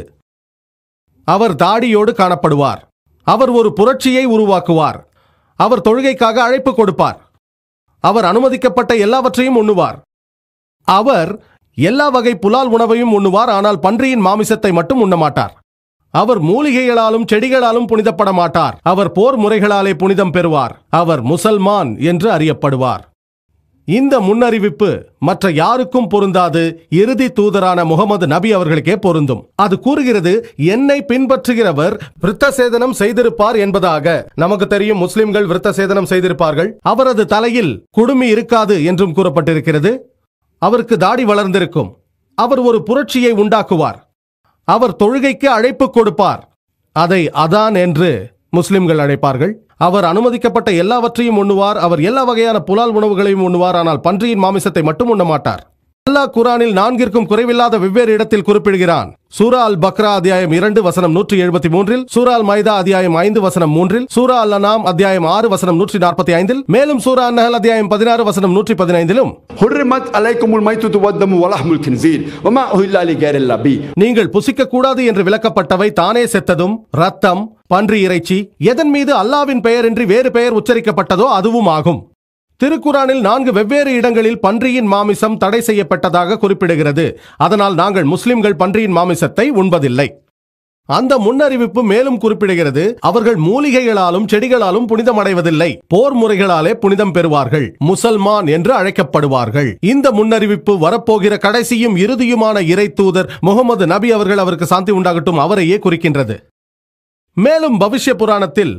அவர் தாடியோடு காணப்படுவார். அவர் ஒரு புரட்சியை உருவாக்குவார். அவர் தொழுகைக்காக அழைப்பு கொடுப்பார். அவர் அனுமதிக்கப்பட்ட எல்லாவற்றையும் உண்ணுவார். அவர் எல்லா வகை புலால் உணவையும் உண்ணுவார். ஆனால் பன்றியின் மாமிசத்தை மட்டும் உண்ணமாட்டார். அவர் மூலிகைகளாலும் செடிகளாலும் புனிதப்பட மாட்டார். அவர் போர் முறைகளாலே புனிதம் பெறுவார். அவர் முசல்மான் என்று அறியப்படுவார். இந்த முன்னறிவிப்பு மற்ற யாருக்கும் பொருந்தாது. இறுதி தூதரான முகமது நபி அவர்களுக்கே பொருந்தும். அது கூறுகிறது, என்னை பின்பற்றுகிறவர் விருத்த சேதனம் செய்திருப்பார் என்பதாக. நமக்கு தெரியும், முஸ்லிம்கள் விருத்த சேதனம் செய்திருப்பார்கள். அவரது தலையில் குடுமி இருக்காது என்றும் கூறப்பட்டிருக்கிறது. அவருக்கு தாடி வளர்ந்திருக்கும். அவர் ஒரு புரட்சியை உண்டாக்குவார். அவர் தொழுகைக்கு அழைப்பு கொடுப்பார். அதை அதான் என்று முஸ்லிம்கள் அழைப்பார்கள். அவர் அனுமதிக்கப்பட்ட எல்லாவற்றையும் உண்ணுவார். அவர் எல்லா வகையான புலால் உணவுகளையும் உண்ணுவார். ஆனால் பன்றியின் மாமிசத்தை மட்டும் உண்ணமாட்டார். அல்லாஹ் குர்ஆனில் 4ற்கும் குறைவில்லாத வெவ்வேறு இடத்தில் குறிப்பிடுகிறான். சூரா அல் பக்ரா அத்தியாயம் 2 வசனம் 173, சூரா அல் மைதா அத்தியாயம் 5 வசனம் 3, சூரா அல் அனாம் அத்தியாயம் 6 வசனம் 145, மேலும் சூரா அன்-நஹல் அத்தியாயம் 16 வசனம் 115 ஹுர்ரிமத் அலைக்குமுல் மைத்தத்து வத்தமு வலஹ்முல் கின்ஸீர் வமா உஹில்ல லிகைரில்லாஹ் பி. நீங்கள் புசிக்க கூடாது என்று விலக்கப்பட்டவை தானே செத்ததும் இரத்தம், பன்றி இறைச்சி, எதன் மீது அல்லாஹ்வின் பெயரின்றி வேறு பெயர் உச்சரிக்கப்பட்டதோ அதுவும் ஆகும். திருக்குரானில் 4 வெவ்வேறு இடங்களில் பன்றியின் மாமிசம் தடை செய்யப்பட்டதாக குறிப்பிடுகிறது. அதனால் நாங்கள் முஸ்லிம்கள் பன்றியின் மாமிசத்தை உண்பதில்லை. அந்த முன்னறிவிப்பு மேலும் குறிப்பிடுகிறது, அவர்கள் மூலிகைகளாலும் செடிகளாலும் புனிதமடைவதில்லை, போர் முறைகளாலே புனிதம் பெறுவார்கள், முசல்மான் என்று அழைக்கப்படுவார்கள். இந்த முன்னறிவிப்பு வரப்போகிற கடைசியும் இறுதியுமான இறை தூதர் முகமது நபி அவர்கள், அவருக்கு சாந்தி உண்டாகட்டும், அவரையே குறிக்கின்றது. மேலும் பவிஷ்ய புராணத்தில்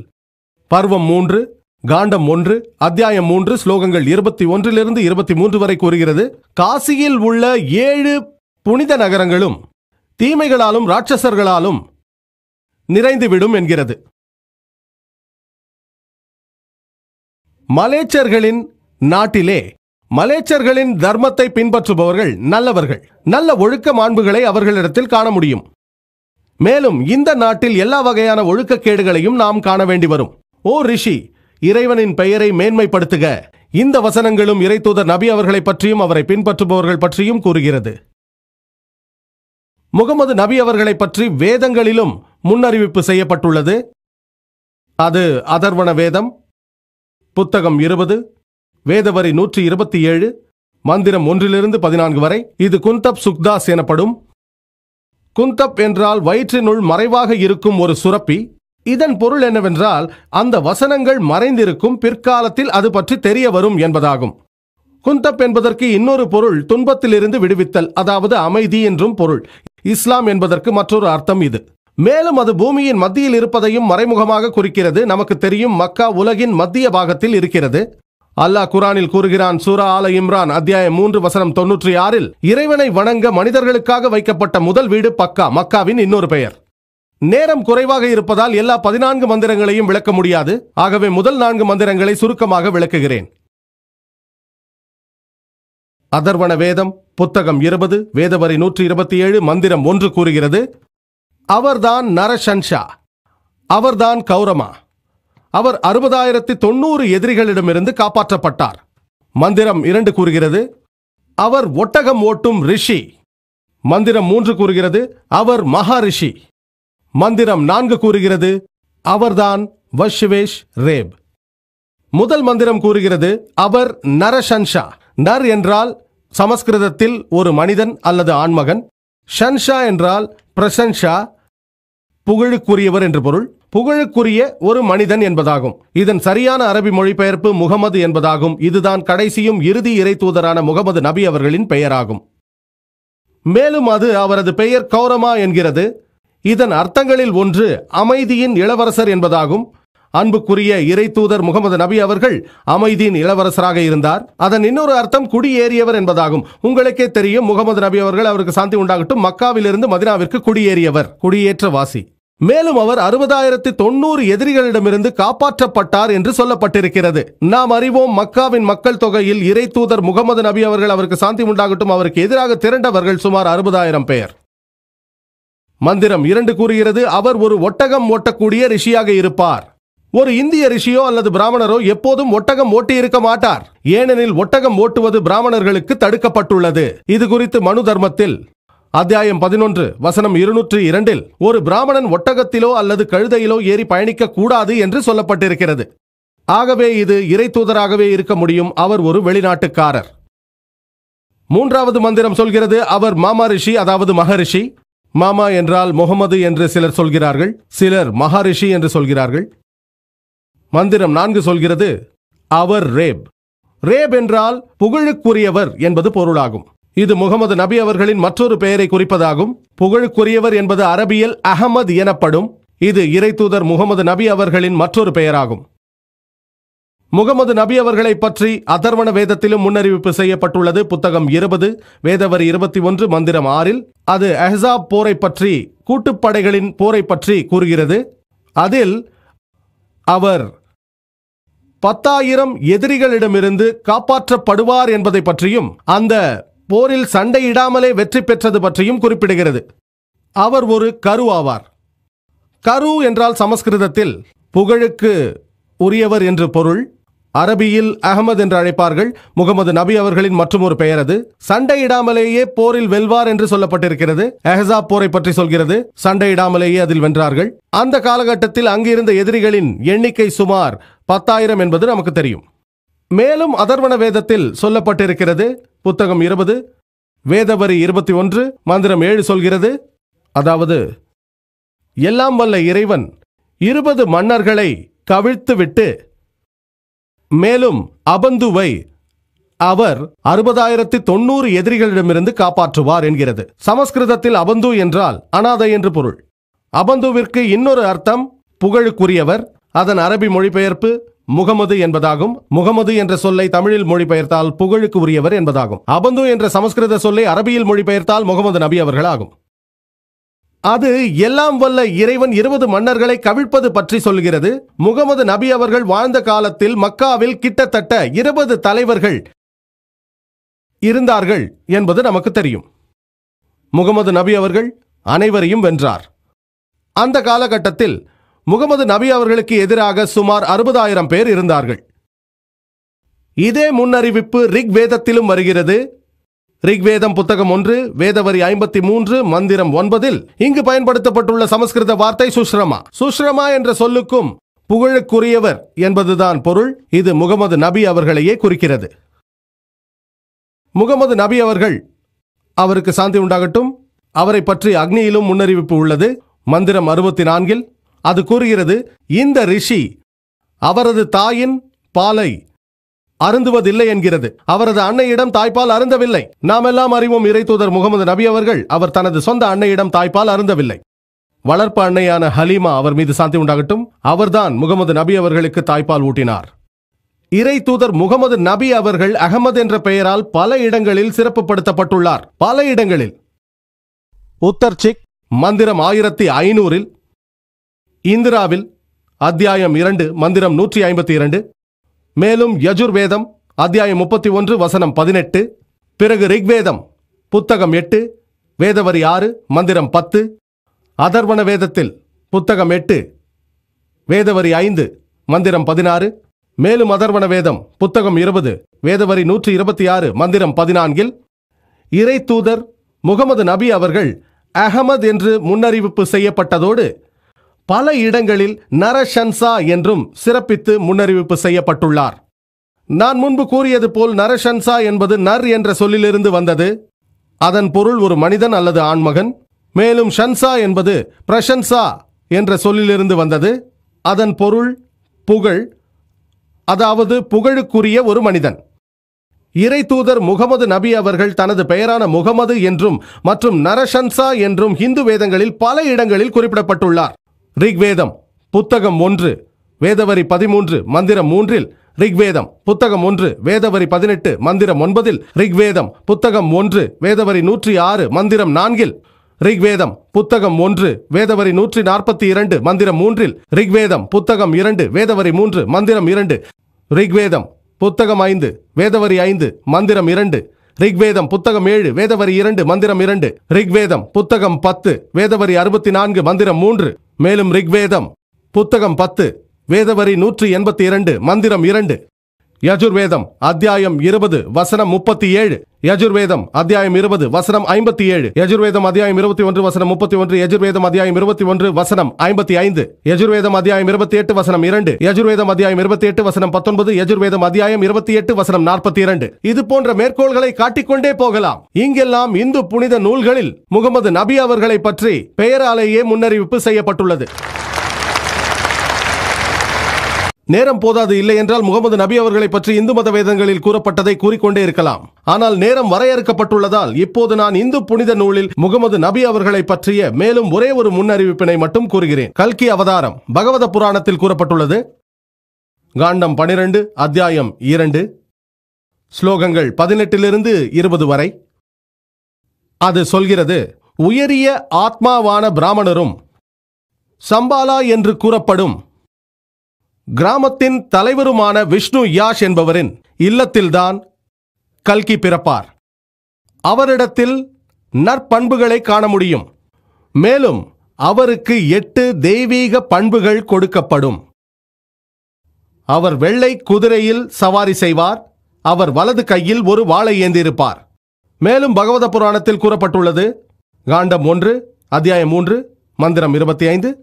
பர்வம் 3 காண்டம் 1 அத்தியாயம் 3 ஸ்லோகங்கள் 21 - 23 வரை கூறுகிறது, காசியில் உள்ள 7 புனித நகரங்களும் தீமைகளாலும் ராட்சசர்களாலும் நிறைந்துவிடும் என்கிறது. மலேச்சர்களின் நாட்டிலே மலேச்சர்களின் தர்மத்தை பின்பற்றுபவர்கள் நல்லவர்கள், நல்ல ஒழுக்க மாண்புகளை அவர்களிடத்தில் காண முடியும். மேலும் இந்த நாட்டில் எல்லா வகையான ஒழுக்கக்கேடுகளையும் நாம் காண வேண்டி வரும். ஓ ரிஷி, இறைவனின் பெயரை மேன்மைப்படுத்துக. இந்த வசனங்களும் இறைத்தூதர் நபி அவர்களை பற்றியும் அவரை பின்பற்றுபவர்கள் பற்றியும் கூறுகிறது. முகமது நபி அவர்களை பற்றி வேதங்களிலும் முன்னறிவிப்பு செய்யப்பட்டுள்ளது. அது அதர்வண வேதம், புத்தகம் 20, வேதவரி 127, மந்திரம் 1 - 14 வரை. இது குந்தப் சுக்தாஸ் எனப்படும். குந்தப் என்றால் வயிற்றினுள் மறைவாக இருக்கும் ஒரு சுரப்பி. இதன் பொருள் என்னவென்றால், அந்த வசனங்கள் மறைந்திருக்கும், பிற்காலத்தில் அது பற்றி தெரிய வரும் என்பதாகும். குந்தப் என்பதற்கு இன்னொரு பொருள் துன்பத்திலிருந்து விடுவித்தல், அதாவது அமைதி என்றும் பொருள். இஸ்லாம் என்பதற்கு மற்றொரு அர்த்தம் இது. மேலும் அது பூமியின் மத்தியில் இருப்பதையும் மறைமுகமாக குறிக்கிறது. நமக்கு தெரியும், மக்கா உலகின் மத்திய பாகத்தில் இருக்கிறது. அல்லாஹ் குரானில் கூறுகிறான், சூரா ஆல இம்ரான் அத்தியாயம் 3 வசனம் 96, இறைவனை வணங்க மனிதர்களுக்காக வைக்கப்பட்ட முதல் வீடு பக்கா, மக்காவின் இன்னொரு பெயர். நேரம் குறைவாக இருப்பதால் எல்லா 14 மந்திரங்களையும் விளக்க முடியாது. ஆகவே முதல் 4 மந்திரங்களை சுருக்கமாக விளக்குகிறேன். அதர்வண வேதம், புத்தகம் 20, வேதவரி 127, மந்திரம் 1 கூறுகிறது, அவர்தான் நரஷன்ஷா, அவர்தான் கௌரமா. அவர் 60,090 எதிரிகளிடமிருந்து காப்பாற்றப்பட்டார். மந்திரம் 2 கூறுகிறது, அவர் ஒட்டகம் ஓட்டும் ரிஷி. மந்திரம் 3 கூறுகிறது, அவர் மகாரிஷி. மந்திரம் 4 கூறுகிறது, அவர்தான் வஷ்வேஷ் ரேப். முதல் மந்திரம் கூறுகிறது, அவர் நரஷன்ஷா. நர் என்றால் சமஸ்கிருதத்தில் ஒரு மனிதன் அல்லது ஆண்மகன். ஷன்ஷா என்றால் பிரசன்ஷா, புகழுக்குரியவர் என்று பொருள். புகழுக்குரிய ஒரு மனிதன் என்பதாகும். இதன் சரியான அரபி மொழிபெயர்ப்பு முகமது என்பதாகும். இதுதான் கடைசியும் இறுதி இறை தூதரான முகமது நபி அவர்களின் பெயராகும். மேலும் அது அவரது பெயர் கௌரமா என்கிறது. இதன் அர்த்தங்களில் ஒன்று அமைதியின் இளவரசர் என்பதாகும். அன்புக்குரிய இறை தூதர் முகமது நபி அவர்கள் அமைதியின் இளவரசராக இருந்தார். அதன் இன்னொரு அர்த்தம் குடியேறியவர் என்பதாகும். உங்களுக்கே தெரியும், முகமது நபி அவர்கள், அவருக்கு சாந்தி உண்டாகட்டும், மக்காவிலிருந்து மதினாவிற்கு குடியேறியவர், குடியேற்றவாசி. மேலும் அவர் 60,090 எதிரிகளிடமிருந்து காப்பாற்றப்பட்டார் என்று சொல்லப்பட்டிருக்கிறது. நாம் அறிவோம், மக்காவின் மக்கள் தொகையில் இறை தூதர் முகமது நபி அவர்கள், அவருக்கு சாந்தி உண்டாகட்டும், அவருக்கு எதிராக திரண்டவர்கள் சுமார் 60,000 பேர். மந்திரம் 2 கூறுகிறது, அவர் ஒரு ஒட்டகம் ஓட்டக்கூடிய ரிஷியாக இருப்பார். ஒரு இந்திய ரிஷியோ அல்லது பிராமணரோ எப்போதும் ஒட்டகம் ஓட்டி இருக்க மாட்டார். ஏனெனில் ஒட்டகம் ஓட்டுவது பிராமணர்களுக்கு தடுக்கப்பட்டுள்ளது. இது குறித்து மனு தர்மத்தில் அத்தியாயம் 11 வசனம் 202 ஒரு பிராமணன் ஒட்டகத்திலோ அல்லது கழுதையிலோ ஏறி பயணிக்க கூடாது என்று சொல்லப்பட்டிருக்கிறது. ஆகவே இது இறை தூதராகவே இருக்க முடியும். அவர் ஒரு வெளிநாட்டுக்காரர். மூன்றாவது மந்திரம் சொல்கிறது, அவர் மாமா ரிஷி, அதாவது மகரிஷி. மாமா என்றால் முகமது என்று சிலர் சொல்கிறார்கள், சிலர் மகாரிஷி என்று சொல்கிறார்கள். மந்திரம் 4 சொல்கிறது, அவர் ரேப். ரேப் என்றால் புகழுக்குரியவர் என்பது பொருளாகும். இது முகமது நபி அவர்களின் மற்றொரு பெயரை குறிப்பதாகும். புகழுக்குரியவர் என்பது அரபியில் அஹமத் எனப்படும். இது இறை தூதர் முகமது நபி அவர்களின் மற்றொரு பெயராகும். முகமது நபி அவர்களை பற்றி அதர்வண வேதத்திலும் முன்னறிவிப்பு செய்யப்பட்டுள்ளது. புத்தகம் 20, வேதவரி 21, மந்திரம் 6. அது அஹ்ஸாப் போரை பற்றி, கூட்டுப்படைகளின் போரை பற்றி கூறுகிறது. அதில் அவர் 10,000 எதிரிகளிடமிருந்து காப்பாற்றப்படுவார் என்பதை பற்றியும் அந்த போரில் சண்டையிடாமலே வெற்றி பெற்றது பற்றியும் குறிப்பிடுகிறது. அவர் ஒரு கரு ஆவார். கரு என்றால் சமஸ்கிருதத்தில் புகழுக்கு உரியவர் என்று பொருள். அரபியில் அஹமத் என்று அழைப்பார்கள். முகமது நபி அவர்களின் மற்றும் ஒரு பெயர் அது. சண்டையிடாமலேயே போரில் வெல்வார் என்று சொல்லப்பட்டிருக்கிறது. அஹ்ஸாப் போரை பற்றி சொல்கிறது. சண்டையிடாமலேயே அதில் வென்றார்கள். அந்த காலகட்டத்தில் அங்கிருந்த எதிரிகளின் எண்ணிக்கை சுமார் 10,000 என்பது நமக்கு தெரியும். மேலும் அதர்வண வேதத்தில் சொல்லப்பட்டிருக்கிறது. புத்தகம் 20, வேதவரி 21, மந்திரம் 7 சொல்கிறது, அதாவது எல்லாம் வல்ல இறைவன் 20 மன்னர்களை கவிழ்த்துவிட்டு மேலும் அபந்துவை அவர் 60,900 எதிரிகளிடமிருந்து காப்பாற்றுவார் என்கிறது. சமஸ்கிருதத்தில் அபந்து என்றால் அனாதை என்று பொருள். அபந்துவிற்கு இன்னொரு அர்த்தம் புகழுக்குரியவர். அதன் அரபி மொழிபெயர்ப்பு முகமது என்பதாகும். முகமது என்ற சொல்லை தமிழில் மொழிபெயர்த்தால் புகழுக்கு உரியவர் என்பதாகும். அபந்து என்ற சமஸ்கிருத சொல்லை அரபியில் மொழிபெயர்த்தால் முகமது நபி அவர்கள் ஆகும். அது எல்லாம் வல்ல இறைவன் 20 மன்னர்களை கவிழ்ப்பது பற்றி சொல்கிறது. முகமது நபி அவர்கள் வாழ்ந்த காலத்தில் மக்காவில் கிட்டத்தட்ட 20 தலைவர்கள் இருந்தார்கள் என்பது நமக்கு தெரியும். முகமது நபி அவர்கள் அனைவரையும் வென்றார். அந்த காலகட்டத்தில் முகமது நபி அவர்களுக்கு எதிராக சுமார் 60,000 பேர் இருந்தார்கள். இதே முன்னறிவிப்பு ரிக் வேதத்திலும் வருகிறது. ரிக்வேதம் புத்தகம் 1 வேதவரி 53 மந்திரம் 9 இங்கு பயன்படுத்தப்பட்டுள்ள சமஸ்கிருத வார்த்தை சுஷ்ரமா. சுஷ்ரமா என்ற சொல்லுக்கும் புகழுக்குரியவர் என்பதுதான் பொருள். இது முகமது நபி அவர்களையே குறிக்கிறது. முகமது நபி அவர்கள், அவருக்கு சாந்தி உண்டாகட்டும், அவரை பற்றி அக்னியிலும் முன்னறிவிப்பு உள்ளது. மந்திரம் 64 அது கூறுகிறது, இந்த ரிஷி அவரது தாயின் பாலை அருந்துவதில்லை என்கிறது. அவரது அன்னையிடம் தாய்ப்பால் அருந்தவில்லை. நாம் எல்லாம் அறிவோம் இறை தூதர் முகமது நபி அவர்கள் அவர் தனது சொந்த அன்னையிடம் தாய்ப்பால் அருந்தவில்லை. வளர்ப்பு அன்னையான ஹலீமா அவர் மீது சாந்தி உண்டாகட்டும், அவர்தான் முகமது நபி அவர்களுக்கு தாய்ப்பால் ஊட்டினார். இறை தூதர் முகமது நபி அவர்கள் அகமது என்ற பெயரால் பல இடங்களில் சிறப்புப்படுத்தப்பட்டுள்ளார். பல இடங்களில் உத்தர்சிக் மந்திரம் 1500, இந்திராவில் அத்தியாயம் 2 மந்திரம் 152, மேலும் யஜுர்வேதம் அத்தியாயம் 31 வசனம் 18, பிறகு ரிக்வேதம் புத்தகம் 8 வேதவரி 6 மந்திரம் 10, அதர்வண வேதத்தில் புத்தகம் 8 வேதவரி 5 மந்திரம் 16, மேலும் அதர்வண வேதம் புத்தகம் 20 வேதவரி 126 மந்திரம் 14 இறை தூதர் முகமது நபி அவர்கள் அகமது என்று முன்னறிவிப்பு செய்யப்பட்டதோடு பல இடங்களில் நரஷன்சா என்றும் சிறப்பித்து முன்னறிவிப்பு செய்யப்பட்டுள்ளார். நான் முன்பு கூறியது போல் நரஷன்சா என்பது நர் என்ற சொல்லிலிருந்து வந்தது. அதன் பொருள் ஒரு மனிதன் அல்லது ஆண்மகன். மேலும் ஷன்சா என்பது பிரஷன்சா என்ற சொல்லிலிருந்து வந்தது. அதன் பொருள் புகழ், அதாவது புகழுக்குரிய ஒரு மனிதன். இறை தூதர் முகமது நபி அவர்கள் தனது பெயரான முகமது என்றும் மற்றும் நரஷன்சா என்றும் ஹிந்து வேதங்களில் பல இடங்களில் குறிப்பிடப்பட்டுள்ளார். ரிக்வேதம் புத்தகம் 1 வேதவரி 13 மந்திரம் 3, ரிக்வேதம் புத்தகம் 1 வேதவரி 18 மந்திரம் 9, ரிக்வேதம் புத்தகம் 1 வேதவரி 106 மந்திரம் 4, ரிக்வேதம் புத்தகம் 1 வேதவரி 142 மந்திரம் 3, ரிக்வேதம் புத்தகம் 2 வேதவரி 3 மந்திரம் 2, ரிக்வேதம் புத்தகம் 5 வேதவரி 5 மந்திரம் 2, ரிக்வேதம் புத்தகம் 7 வேதவரி 2 மந்திரம் 2, ரிக்வேதம் புத்தகம் 10 வேதவரி 64 மந்திரம் 3, மேலும் ரிக்வேதம் புத்தகம் 10 வேதவரி 182 மந்திரம் 2, யஜுர்வேதம் அத்தியாயம் 20 வசனம் 37, யஜுர்வேதம் அத்தியாயம் 20 வசனம் 57, யஜுர்வேதம் அத்தியாயம் 21 வசனம் 31, யஜுர்வேதம் அத்தியாயம் 21 வசனம் 55, யஜுர்வேதம் அத்தியாயம் 28 வசனம் 2, யஜுர்வேதம் அத்தியாயம் 28 வசனம் 19, யஜுர்வேதம் அத்தியாயம் 28 வசனம் 42. இது போன்ற மேற்கோள்களை காட்டிக்கொண்டே போகலாம். இங்கெல்லாம் இந்து புனித நூல்களில் முகமது நபி அவர்களை பற்றி பெயராலேயே முன்னறிவிப்பு செய்யப்பட்டுள்ளது. நேரம் போதாது, இல்லை என்றால் முகமது நபி அவர்களை பற்றி இந்து மத வேதங்களில் கூறப்பட்டதை கூறிக்கொண்டே இருக்கலாம். ஆனால் நேரம் வரையறுக்கப்பட்டுள்ளதால் இப்போது நான் இந்து புனித நூலில் முகமது நபி அவர்களை பற்றிய மேலும் ஒரே ஒரு முன்னறிவிப்பினை மட்டும் கூறுகிறேன். கல்கி அவதாரம் பகவத புராணத்தில் கூறப்பட்டுள்ளது. காண்டம் 12 அத்தியாயம் 2 ஸ்லோகங்கள் 18 20 வரை. அது சொல்கிறது, உயரிய ஆத்மாவான பிராமணரும் சம்பாலா என்று கூறப்படும் கிராமத்தின் தலைவருமான விஷ்ணு யாஷ் என்பவரின் இல்லத்தில்தான் கல்கி பிறப்பார். அவரிடத்தில் நற்பண்புகளை காண முடியும். மேலும் அவருக்கு 8 தெய்வீக பண்புகள் கொடுக்கப்படும். அவர் வெள்ளை குதிரையில் சவாரி செய்வார். அவர் வலது கையில் ஒரு வாளை ஏந்தியிருப்பார். மேலும் பகவத புராணத்தில் கூறப்பட்டுள்ளது. காண்டம் 1 அத்தியாயம் 3 மந்திரம் 25,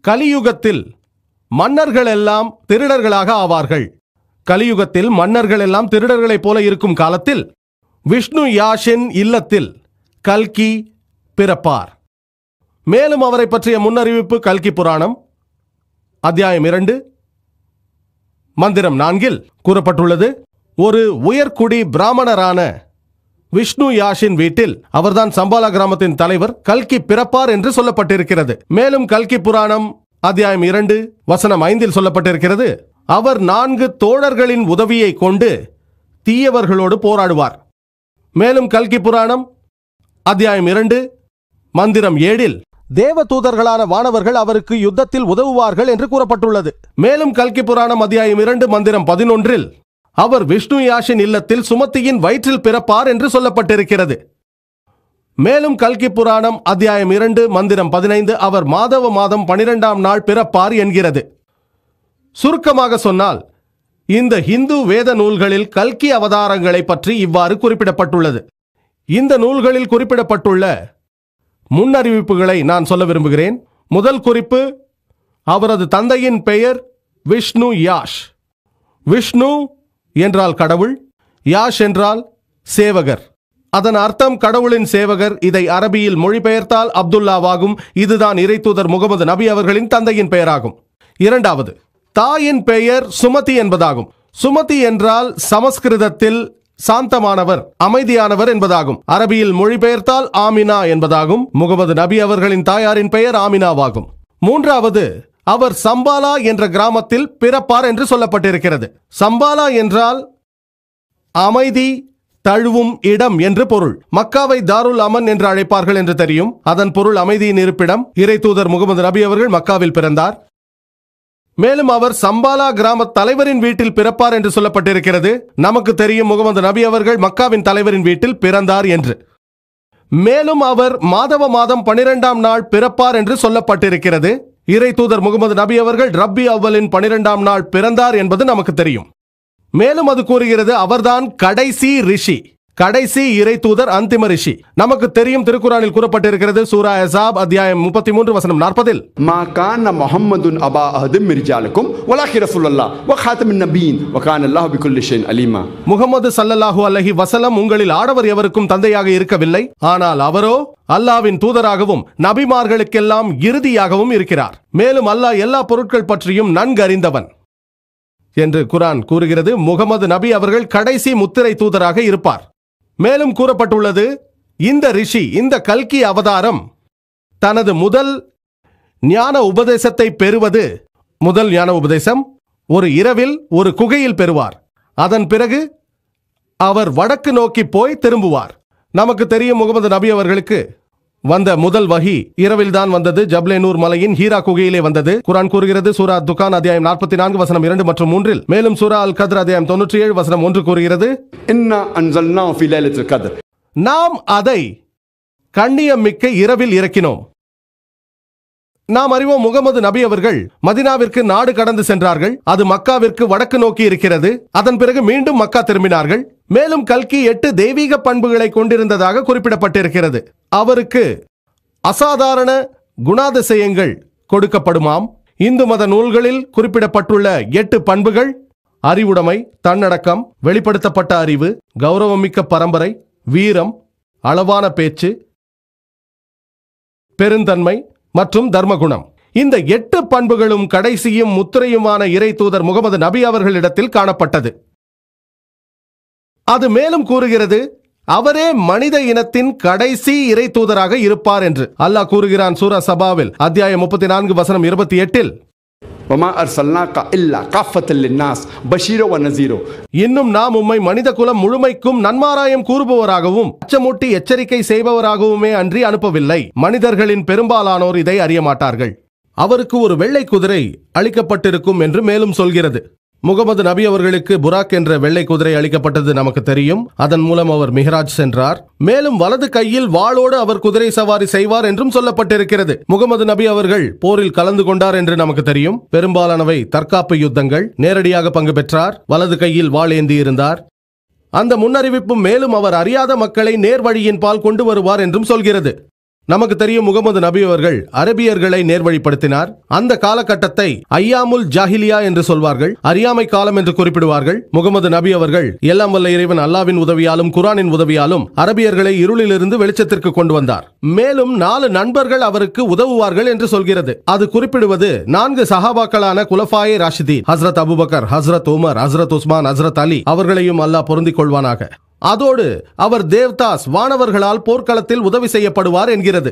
கலியுகத்தில் மன்னர்கள் எல்லாம் திருடர்களாக ஆவார்கள். கலியுகத்தில் மன்னர்கள் எல்லாம் திருடர்களைப் போல இருக்கும் காலத்தில் விஷ்ணு யாஷின் இல்லத்தில் கல்கி பிறப்பார். மேலும் அவரை பற்றிய முன்னறிவிப்பு கல்கி புராணம் அத்தியாயம் 2 மந்திரம் 4 கூறப்பட்டுள்ளது. ஒரு உயர்குடி பிராமணரான விஷ்ணு யாஷின் வீட்டில் அவர்தான் சம்பாலா கிராமத்தின் தலைவர் கல்கி பிறப்பார் என்று சொல்லப்பட்டிருக்கிறது. மேலும் கல்கி புராணம் அத்தியாயம் 2 வசனம் 5 சொல்லப்பட்டிருக்கிறது, அவர் 4 தோழர்களின் உதவியை கொண்டு தீயவர்களோடு போராடுவார். மேலும் கல்கி புராணம் அத்தியாயம் 2 மந்திரம் 7 தேவ தூதர்களான வானவர்கள் அவருக்கு யுத்தத்தில் உதவுவார்கள் என்று கூறப்பட்டுள்ளது. மேலும் கல்கி புராணம் அத்தியாயம் 2 மந்திரம் 11 அவர் விஷ்ணு யாஷின் இல்லத்தில் சுமதியின் வயிற்றில் பிறப்பார் என்று சொல்லப்பட்டிருக்கிறது. மேலும் கல்கி புராணம் அத்தியாயம் 2 மந்திரம் 15 அவர் மாதவ மாதம் 12ஆம் நாள் பிறப்பார் என்கிறது. சுருக்கமாக சொன்னால் இந்த ஹிந்து வேத நூல்களில் கல்கி அவதாரங்களை பற்றி இவ்வாறு குறிப்பிடப்பட்டுள்ளது. இந்த நூல்களில் குறிப்பிடப்பட்டுள்ள முன்னறிவிப்புகளை நான் சொல்ல விரும்புகிறேன். முதல் குறிப்பு, அவரது தந்தையின் பெயர் விஷ்ணு யாஷ். விஷ்ணு என்றால் கடவுள், யாஷ் என்றால் சேவகர். அதன் அர்த்தம் கடவுளின் சேவகர். இதை அரபியில் மொழிபெயர்த்தால் அப்துல்லாவாகும். இதுதான் இறைத்தூதர் முகமது நபி அவர்களின் தந்தையின் பெயராகும். இரண்டாவது, தாயின் பெயர் சுமதி என்பதாகும். சுமதி என்றால் சமஸ்கிருதத்தில் சாந்தமானவர், அமைதியானவர் என்பதாகும். அரபியில் மொழிபெயர்த்தால் ஆமினா என்பதாகும். முகமது நபி அவர்களின் தாயாரின் பெயர் ஆமினாவாகும். மூன்றாவது, அவர் சம்பாலா என்ற கிராமத்தில் பிறப்பார் என்று சொல்லப்பட்டிருக்கிறது. சம்பாலா என்றால் அமைதி தழுவும் இடம் என்று பொருள். மக்காவை தாருல் அமன் என்று அழைப்பார்கள் என்று தெரியும். அதன் பொருள் அமைதியின் இருப்பிடம். இறைத்தூதர் முகமது நபி அவர்கள் மக்காவில் பிறந்தார். மேலும் அவர் சம்பாலா கிராம தலைவரின் வீட்டில் பிறப்பார் என்று சொல்லப்பட்டிருக்கிறது. நமக்கு தெரியும் முகமது நபி அவர்கள் மக்காவின் தலைவரின் வீட்டில் பிறந்தார் என்று. மேலும் அவர் மாதவ மாதம் 12ஆம் நாள் பிறப்பார் என்று சொல்லப்பட்டிருக்கிறது. இறை தூதர் முகமது நபி அவர்கள் ரப்பி அவ்வலின் 12ஆம் நாள் பிறந்தார் என்பது நமக்கு தெரியும். மேலும் அது கூறுகிறது அவர்தான் கடைசி ரிஷி, கடைசி இறை தூதர், அந்திம ரிஷி. நமக்கு தெரியும் திருக்குரானில் கூறப்பட்டிருக்கிறது. சூரா அஸாப் அத்தியாயம் 33 வசனம் 40 மா கான முஹம்மதுன் அபா அஹதும் மின் ரிஜாலிக்கும் வலாகி ரசூலுல்லாஹ் வ காதமுன் நபியின் வ கான அல்லாஹு பிகுல்லி ஷைஇன் அலீமா. முஹம்மது ஸல்லல்லாஹு அலைஹி வஸல்லம் உங்களில் ஆடவர் எவருக்கும் தந்தையாக இருக்கவில்லை, ஆனால் அவரோ அல்லாஹ்வின் தூதராகவும் நபிமார்களுக்கெல்லாம் இறுதியாகவும் இருக்கிறார். மேலும் அல்லாஹ் எல்லா பொருட்கள் பற்றியும் நன்கறிந்தவன் என்று குர்ஆன் கூறுகிறது. முகமது நபி அவர்கள் கடைசி முத்திரை தூதராக இருப்பார். மேலும் கூறப்பட்டுள்ளது இந்த ரிஷி, இந்த கல்கி அவதாரம் தனது முதல் ஞான உபதேசத்தை பெறுவது, முதல் ஞான உபதேசம் ஒரு இரவில் ஒரு குகையில் பெறுவார். அதன் பிறகு அவர் வடக்கு நோக்கி போய் திரும்புவார். நமக்கு தெரியும் முகமது நபி அவர்களுக்கு வந்த முதல் வஹி இரவில் தான் வந்தது. ஜப்லே நூர் மலையின் ஹீரா குகையிலே வந்தது. குர்ஆன் கூறுகிறது சூரா துகான் அத்தியாயம் 44 வசனம் 2 மற்றும் 3. மேலும் சூரா அல் கத்ர் அத்தியாயம் 97 வசனம் 1 கூறுகிறது இன்னா அன்ஸல்னாஹு ஃபீ லைலத்துல் கத்ர், நாம் அதை கண்ணியம் மிக்க இரவில் இறக்கினோம். நாம் அறிவோம் முகமது நபி அவர்கள் மதினாவிற்கு நாடு கடந்து சென்றார்கள். அது மக்காவிற்கு வடக்கு நோக்கி இருக்கிறது. அதன் பிறகு மீண்டும் மக்கா திரும்பினார்கள். மேலும் கல்கி 8 தெய்வீக பண்புகளை கொண்டிருந்ததாக குறிப்பிடப்பட்டிருக்கிறது. அவருக்கு அசாதாரண குணாதிசயங்கள் கொடுக்கப்படுமாம். இந்து மத நூல்களில் குறிப்பிடப்பட்டுள்ள 8 பண்புகள்: அறிவுடைமை, தன்னடக்கம், வெளிப்படுத்தப்பட்ட அறிவு, கௌரவமிக்க பரம்பரை, வீரம், அளவான பேச்சு, பெருந்தன்மை மற்றும் தர்மகுணம். இந்த 8 பண்புகளும் கடைசியும் முத்திரையுமான இறை தூதர் முகமது நபி அவர்களிடத்தில் காணப்பட்டது. அது மேலும் கூறுகிறது அவரே மனித இனத்தின் கடைசி இறை தூதராக இருப்பார் என்று. அல்லாஹ் கூறுகிறான் சூரா சபாவில் அத்தியாயம் 34 வசனம் 28 வமா அர்சல்னாக இல்லா காஃபத்தல் லின்னாஸ் பஷீரோ வ நஸீரோ, இன்னும் நாம் உம்மை மனித குலம் முழுமைக்கும் நன்மாராயம் கூறுபவராகவும் அச்சமூட்டி எச்சரிக்கை செய்பவராகவுமே அன்றி அனுப்பவில்லை. மனிதர்களின் பெரும்பாலானோர் இதை அறிய மாட்டார்கள். அவருக்கு ஒரு வெள்ளை குதிரை அளிக்கப்பட்டிருக்கும் என்று மேலும் சொல்கிறது. முகமது நபி அவர்களுக்கு புராக் என்ற வெள்ளை குதிரை அளிக்கப்பட்டது நமக்கு தெரியும். அதன் மூலம் அவர் மிஹ்ராஜ் சென்றார். மேலும் வலது கையில் வாளோடு அவர் குதிரை சவாரி செய்வார் என்றும் சொல்லப்பட்டிருக்கிறது. முகமது நபி அவர்கள் போரில் கலந்து கொண்டார் என்று நமக்கு தெரியும். பெரும்பாலானவை தற்காப்பு யுத்தங்கள். நேரடியாக பங்கு பெற்றார். வலது கையில் வாள் ஏந்தி இருந்தார். அந்த முன்னறிவிப்பு மேலும் அவர் அறியாத மக்களை நேர்வழியின் பால் கொண்டு வருவார் என்றும் சொல்கிறது. நமக்கு தெரியும் முகமது நபி அவர்கள் அரபியர்களை நேர்வழிப்படுத்தினார். அந்த காலகட்டத்தை ஐயாமுல் ஜாஹிலியா என்று சொல்வார்கள், அறியாமை காலம் என்று குறிப்பிடுவார்கள். முகமது நபி அவர்கள் எல்லாம் வல்ல இறைவன் அல்லாவின் உதவியாலும் குர்ஆனின் உதவியாலும் அரபியர்களை இருளிலிருந்து வெளிச்சத்திற்கு கொண்டு வந்தார். மேலும் 4 நண்பர்கள் அவருக்கு உதவுவார்கள் என்று சொல்கிறது. அது குறிப்பிடுவது 4 சஹாபாக்களான குலஃபாயே ராஷிதீன், ஹஸ்ரத் அபூபக்கர், ஹஸ்ரத் உமர், ஹஸ்ரத் உஸ்மான், ஹஸ்ரத் அலி அவர்களையும் அல்லாஹ் பொருந்திக் கொள்வானாக. அதோடு அவர் தேவ்தாஸ் வானவர்களால் போர்க்களத்தில் உதவி செய்யப்படுவார் என்கிறது.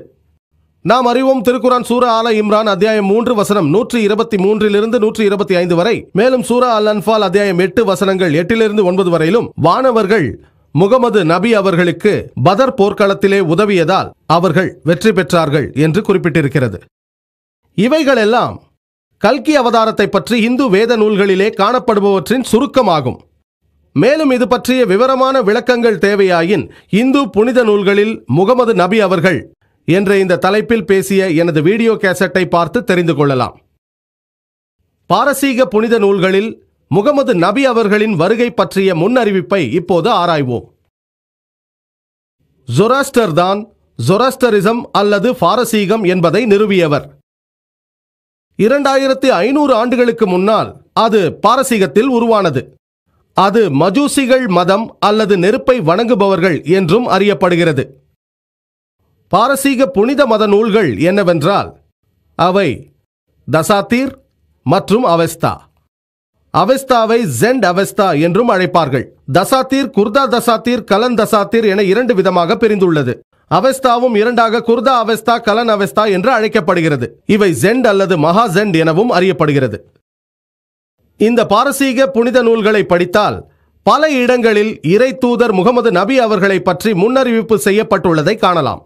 நாம் அறிவோம் திருக்குரான் சூரா ஆல இம்ரான் அத்தியாயம் 3 வசனம் 123 125 வரை, மேலும் சூரா அல் அன்பால் அத்தியாயம் 8 வசனங்கள் 8 9 வரையிலும் வானவர்கள் முகமது நபி அவர்களுக்கு பதர் போர்க்களத்திலே உதவியதால் அவர்கள் வெற்றி பெற்றார்கள் என்று குறிப்பிட்டிருக்கிறது. இவைகளெல்லாம் கல்கி அவதாரத்தை பற்றி இந்து வேத நூல்களிலே காணப்படுபவற்றின் சுருக்கமாகும். மேலும் இது பற்றிய விவரமான விளக்கங்கள் தேவையாயின் இந்து புனித நூல்களில் முகமது நபி அவர்கள் என்ற இந்த தலைப்பில் பேசிய எனது வீடியோ கேசட்டை பார்த்து தெரிந்து கொள்ளலாம். பாரசீக புனித நூல்களில் முகமது நபி அவர்களின் வருகை பற்றிய முன்னறிவிப்பை இப்போது ஆராய்வோம். ஜொராஸ்டர் தான் ஜொராஸ்டரிசம் அல்லது பாரசீகம் என்பதை நிறுவியவர். 2500 ஆண்டுகளுக்கு முன்னால் அது பாரசீகத்தில் உருவானது. அது மஜூசிகள் மதம் அல்லது நெருப்பை வணங்குபவர்கள் என்றும் அறியப்படுகிறது. பாரசீக புனித மத நூல்கள் என்னவென்றால் அவை தசாத்தீர் மற்றும் அவெஸ்தா. அவெஸ்தாவை ஜெண்ட் அவெஸ்தா என்றும் அழைப்பார்கள். தசாத்தீர் குர்தா தசாத்தீர், கலன் தசாத்தீர் என 2 விதமாக பிரிந்துள்ளது. அவெஸ்தாவும் 2ஆக குர்தா அவெஸ்தா, கலன் அவெஸ்தா என்று அழைக்கப்படுகிறது. இவை ஜெண்ட் அல்லது மகா ஜெண்ட் எனவும் அறியப்படுகிறது. இந்த பாரசீக புனித நூல்களை படித்தால் பல இடங்களில் இறை தூதர் முகமது நபி அவர்களை பற்றி முன்னறிவிப்பு செய்யப்பட்டுள்ளதை காணலாம்.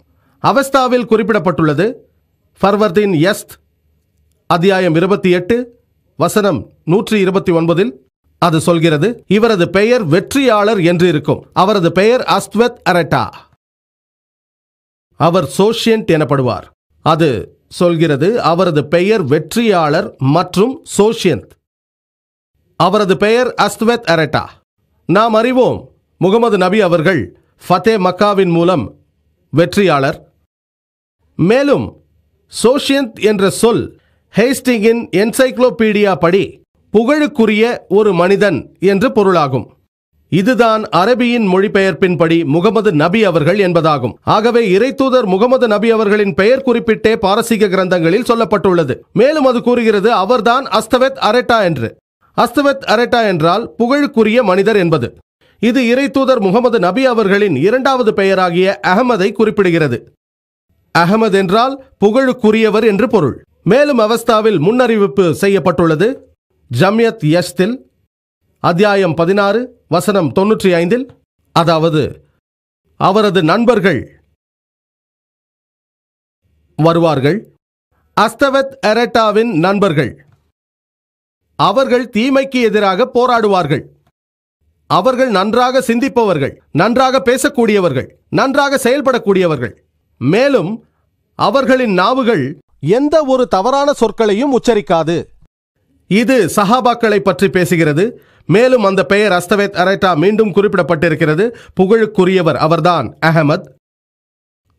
அவஸ்தாவில் குறிப்பிடப்பட்டுள்ளது. ஃபர்வர்தீன் யஸ்த் அத்தியாயம் 28 வசனம் 129 அது சொல்கிறது, இவரது பெயர் வெற்றியாளர் என்று இருக்கும். அவரது பெயர் அஸ்வத் அரட்டா. அவர் சோஷியன்ட் எனப்படுவார். அது சொல்கிறது அவரது பெயர் வெற்றியாளர் மற்றும் சோஷியன்ட். அவரது பெயர் அஸ்வத் அரட்டா. நாம் அறிவோம் முகமது நபி அவர்கள் ஃபதே மக்காவின் மூலம் வெற்றியாளர். மேலும் சோஷியன்ட் என்ற சொல் ஹேஸ்டிங்கின் என்சைக்ளோபீடியா படி புகழுக்குரிய ஒரு மனிதன் என்று பொருளாகும். இதுதான் அரபியின் மொழிபெயர்ப்பின்படி முகமது நபி அவர்கள் என்பதாகும். ஆகவே இறைத்தூதர் முகமது நபி அவர்களின் பெயர் குறிப்பிட்டே பாரசீக கிரந்தங்களில் சொல்லப்பட்டுள்ளது. மேலும் அது கூறுகிறது அவர்தான் அஸ்தவத் அரட்டா என்று. அஸ்தவத் அரட்டா என்றால் புகழுக்குரிய மனிதர் என்பது. இது இறைத்தூதர் முகமது நபி அவர்களின் 2வது பெயராகிய அஹமதை குறிப்பிடுகிறது. அஹமத் என்றால் புகழுக்குரியவர் என்று பொருள். மேலும் அவஸ்தாவில் முன்னறிவிப்பு செய்யப்பட்டுள்ளது. ஜம்யத் யஸ்தில் அத்தியாயம் 16 வசனம் 95, அதாவது அவரது நண்பர்கள் வருவார்கள். அஸ்தவத் அரட்டாவின் நண்பர்கள் அவர்கள் தீமைக்கு எதிராக போராடுவார்கள். அவர்கள் நன்றாக சிந்திப்பவர்கள், நன்றாக பேசக்கூடியவர்கள், நன்றாக செயல்படக்கூடியவர்கள். மேலும் அவர்களின் நாவுகள் எந்த ஒரு தவறான சொற்களையும் உச்சரிக்காது. இது சஹாபாக்களை பற்றி பேசுகிறது. மேலும் அந்த பெயர் அஸ்தவத் அரட்டா மீண்டும் குறிப்பிடப்பட்டிருக்கிறது. புகழுக்குரியவர் அவர்தான் அஹமத்,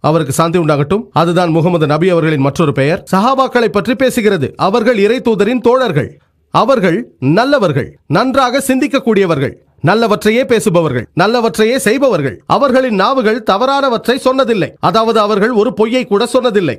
அவருக்கு சாந்தி உண்டாகட்டும். அதுதான் முகமது நபி அவர்களின் மற்றொரு பெயர். சஹாபாக்களை பற்றி பேசுகிறது. அவர்கள் இறை தூதரின் தோழர்கள். அவர்கள் நல்லவர்கள், நன்றாக சிந்திக்கக்கூடியவர்கள், நல்லவற்றையே பேசுபவர்கள், நல்லவற்றையே செய்பவர்கள். அவர்களின் நாவுகள் தவறானவற்றை சொன்னதில்லை. அதாவது அவர்கள் ஒரு பொய்யை கூட சொன்னதில்லை.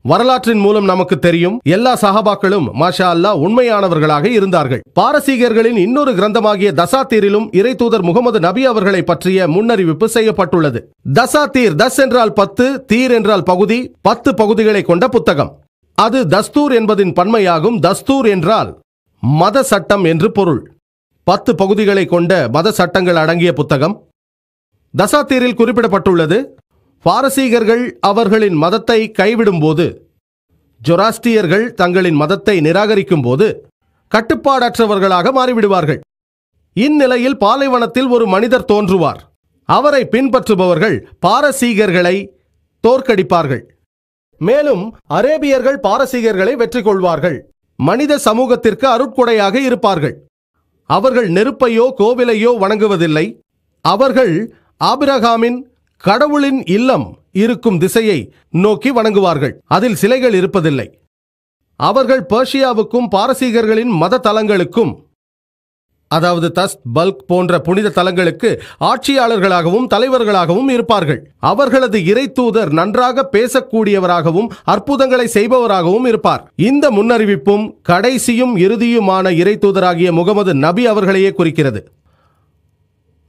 வரலாற்றின் மூலம் நமக்கு தெரியும் எல்லா சஹாபாக்களும் மாஷா அல்லாஹ் உண்மையானவர்களாக இருந்தார்கள். பாரசீகர்களின் இன்னொரு கிரந்தமாகிய தசாத்தீரிலும் இறை தூதர் முகமது நபி அவர்களை பற்றிய முன்னறிவிப்பு செய்யப்பட்டுள்ளது. தசாத்தீர், தஸ் என்றால் 10, தீர் என்றால் பகுதி, 10 பகுதிகளை கொண்ட புத்தகம். அது தஸ்தூர் என்பதின் பன்மையாகும். தஸ்தூர் என்றால் மத சட்டம் என்று பொருள். 10 பகுதிகளை கொண்ட மத சட்டங்கள் அடங்கிய புத்தகம். தசாத்தீரில் குறிப்பிடப்பட்டுள்ளது, பாரசீகர்கள் அவர்களின் மதத்தை கைவிடும் போது, ஜொராஸ்டியர்கள் தங்களின் மதத்தை நிராகரிக்கும் போது கட்டுப்பாடற்றவர்களாக மாறிவிடுவார்கள். இந்நிலையில் பாலைவனத்தில் ஒரு மனிதர் தோன்றுவார். அவரை பின்பற்றுபவர்கள் பாரசீகர்களை தோற்கடிப்பார்கள். மேலும் அரேபியர்கள் பாரசீகர்களை வெற்றி கொள்வார்கள். மனித சமூகத்திற்கு அருட்கொடையாக இருப்பார்கள். அவர்கள் நெருப்பையோ கோவிலையோ வணங்குவதில்லை. அவர்கள் ஆபிரகாமின் கடவுளின் இல்லம் இருக்கும் திசையை நோக்கி வணங்குவார்கள். அதில் சிலைகள் இருப்பதில்லை. அவர்கள் பெர்ஷியாவுக்கும் பாரசீகர்களின் மத தலங்களுக்கும், அதாவது தஸ்த், பல்க் போன்ற புனித தலங்களுக்கு ஆட்சியாளர்களாகவும் தலைவர்களாகவும் இருப்பார்கள். அவர்களது இறை தூதர் நன்றாக பேசக்கூடியவராகவும் அற்புதங்களை செய்பவராகவும் இருப்பார். இந்த முன்னறிவிப்பும் கடைசியும் இறுதியுமான இறை தூதராகிய முகமது நபி அவர்களையே குறிக்கிறது.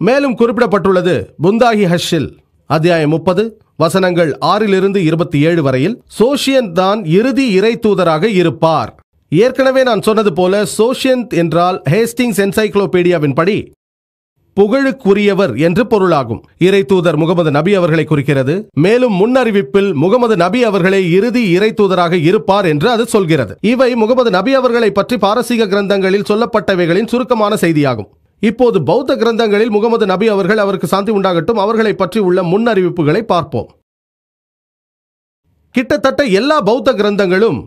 மேலும் குறிப்பிடப்பட்டுள்ளது புந்தாகி ஹஷ்ஷில் அத்தியாயம் 30 வசனங்கள் 6-27 வரையில் சோஷியன் தான் இறுதி இறை தூதராக இருப்பார். ஏற்கனவே நான் சொன்னது போல சோஷியன்த் என்றால் ஹேஸ்டிங்ஸ் என்சைக்ளோபீடியாவின் படி புகழுக்குரியவர் என்று பொருளாகும். இறை தூதர் முகமது நபி அவர்களை குறிக்கிறது. மேலும் முன்னறிவிப்பில் முகமது நபி அவர்களே இறுதி இறை தூதராக இருப்பார் என்று அது சொல்கிறது. இவை முகமது நபி அவர்களை பற்றி பாரசீக கிரந்தங்களில் சொல்லப்பட்டவைகளின் சுருக்கமான செய்தியாகும். இப்போது பௌத்த கிரந்தங்களில் முகமது நபி அவர்கள், அவருக்கு சாந்தி உண்டாகட்டும், அவர்களை பற்றி உள்ள முன்னறிவிப்புகளை பார்ப்போம். கிட்டத்தட்ட எல்லா பௌத்த கிரந்தங்களும்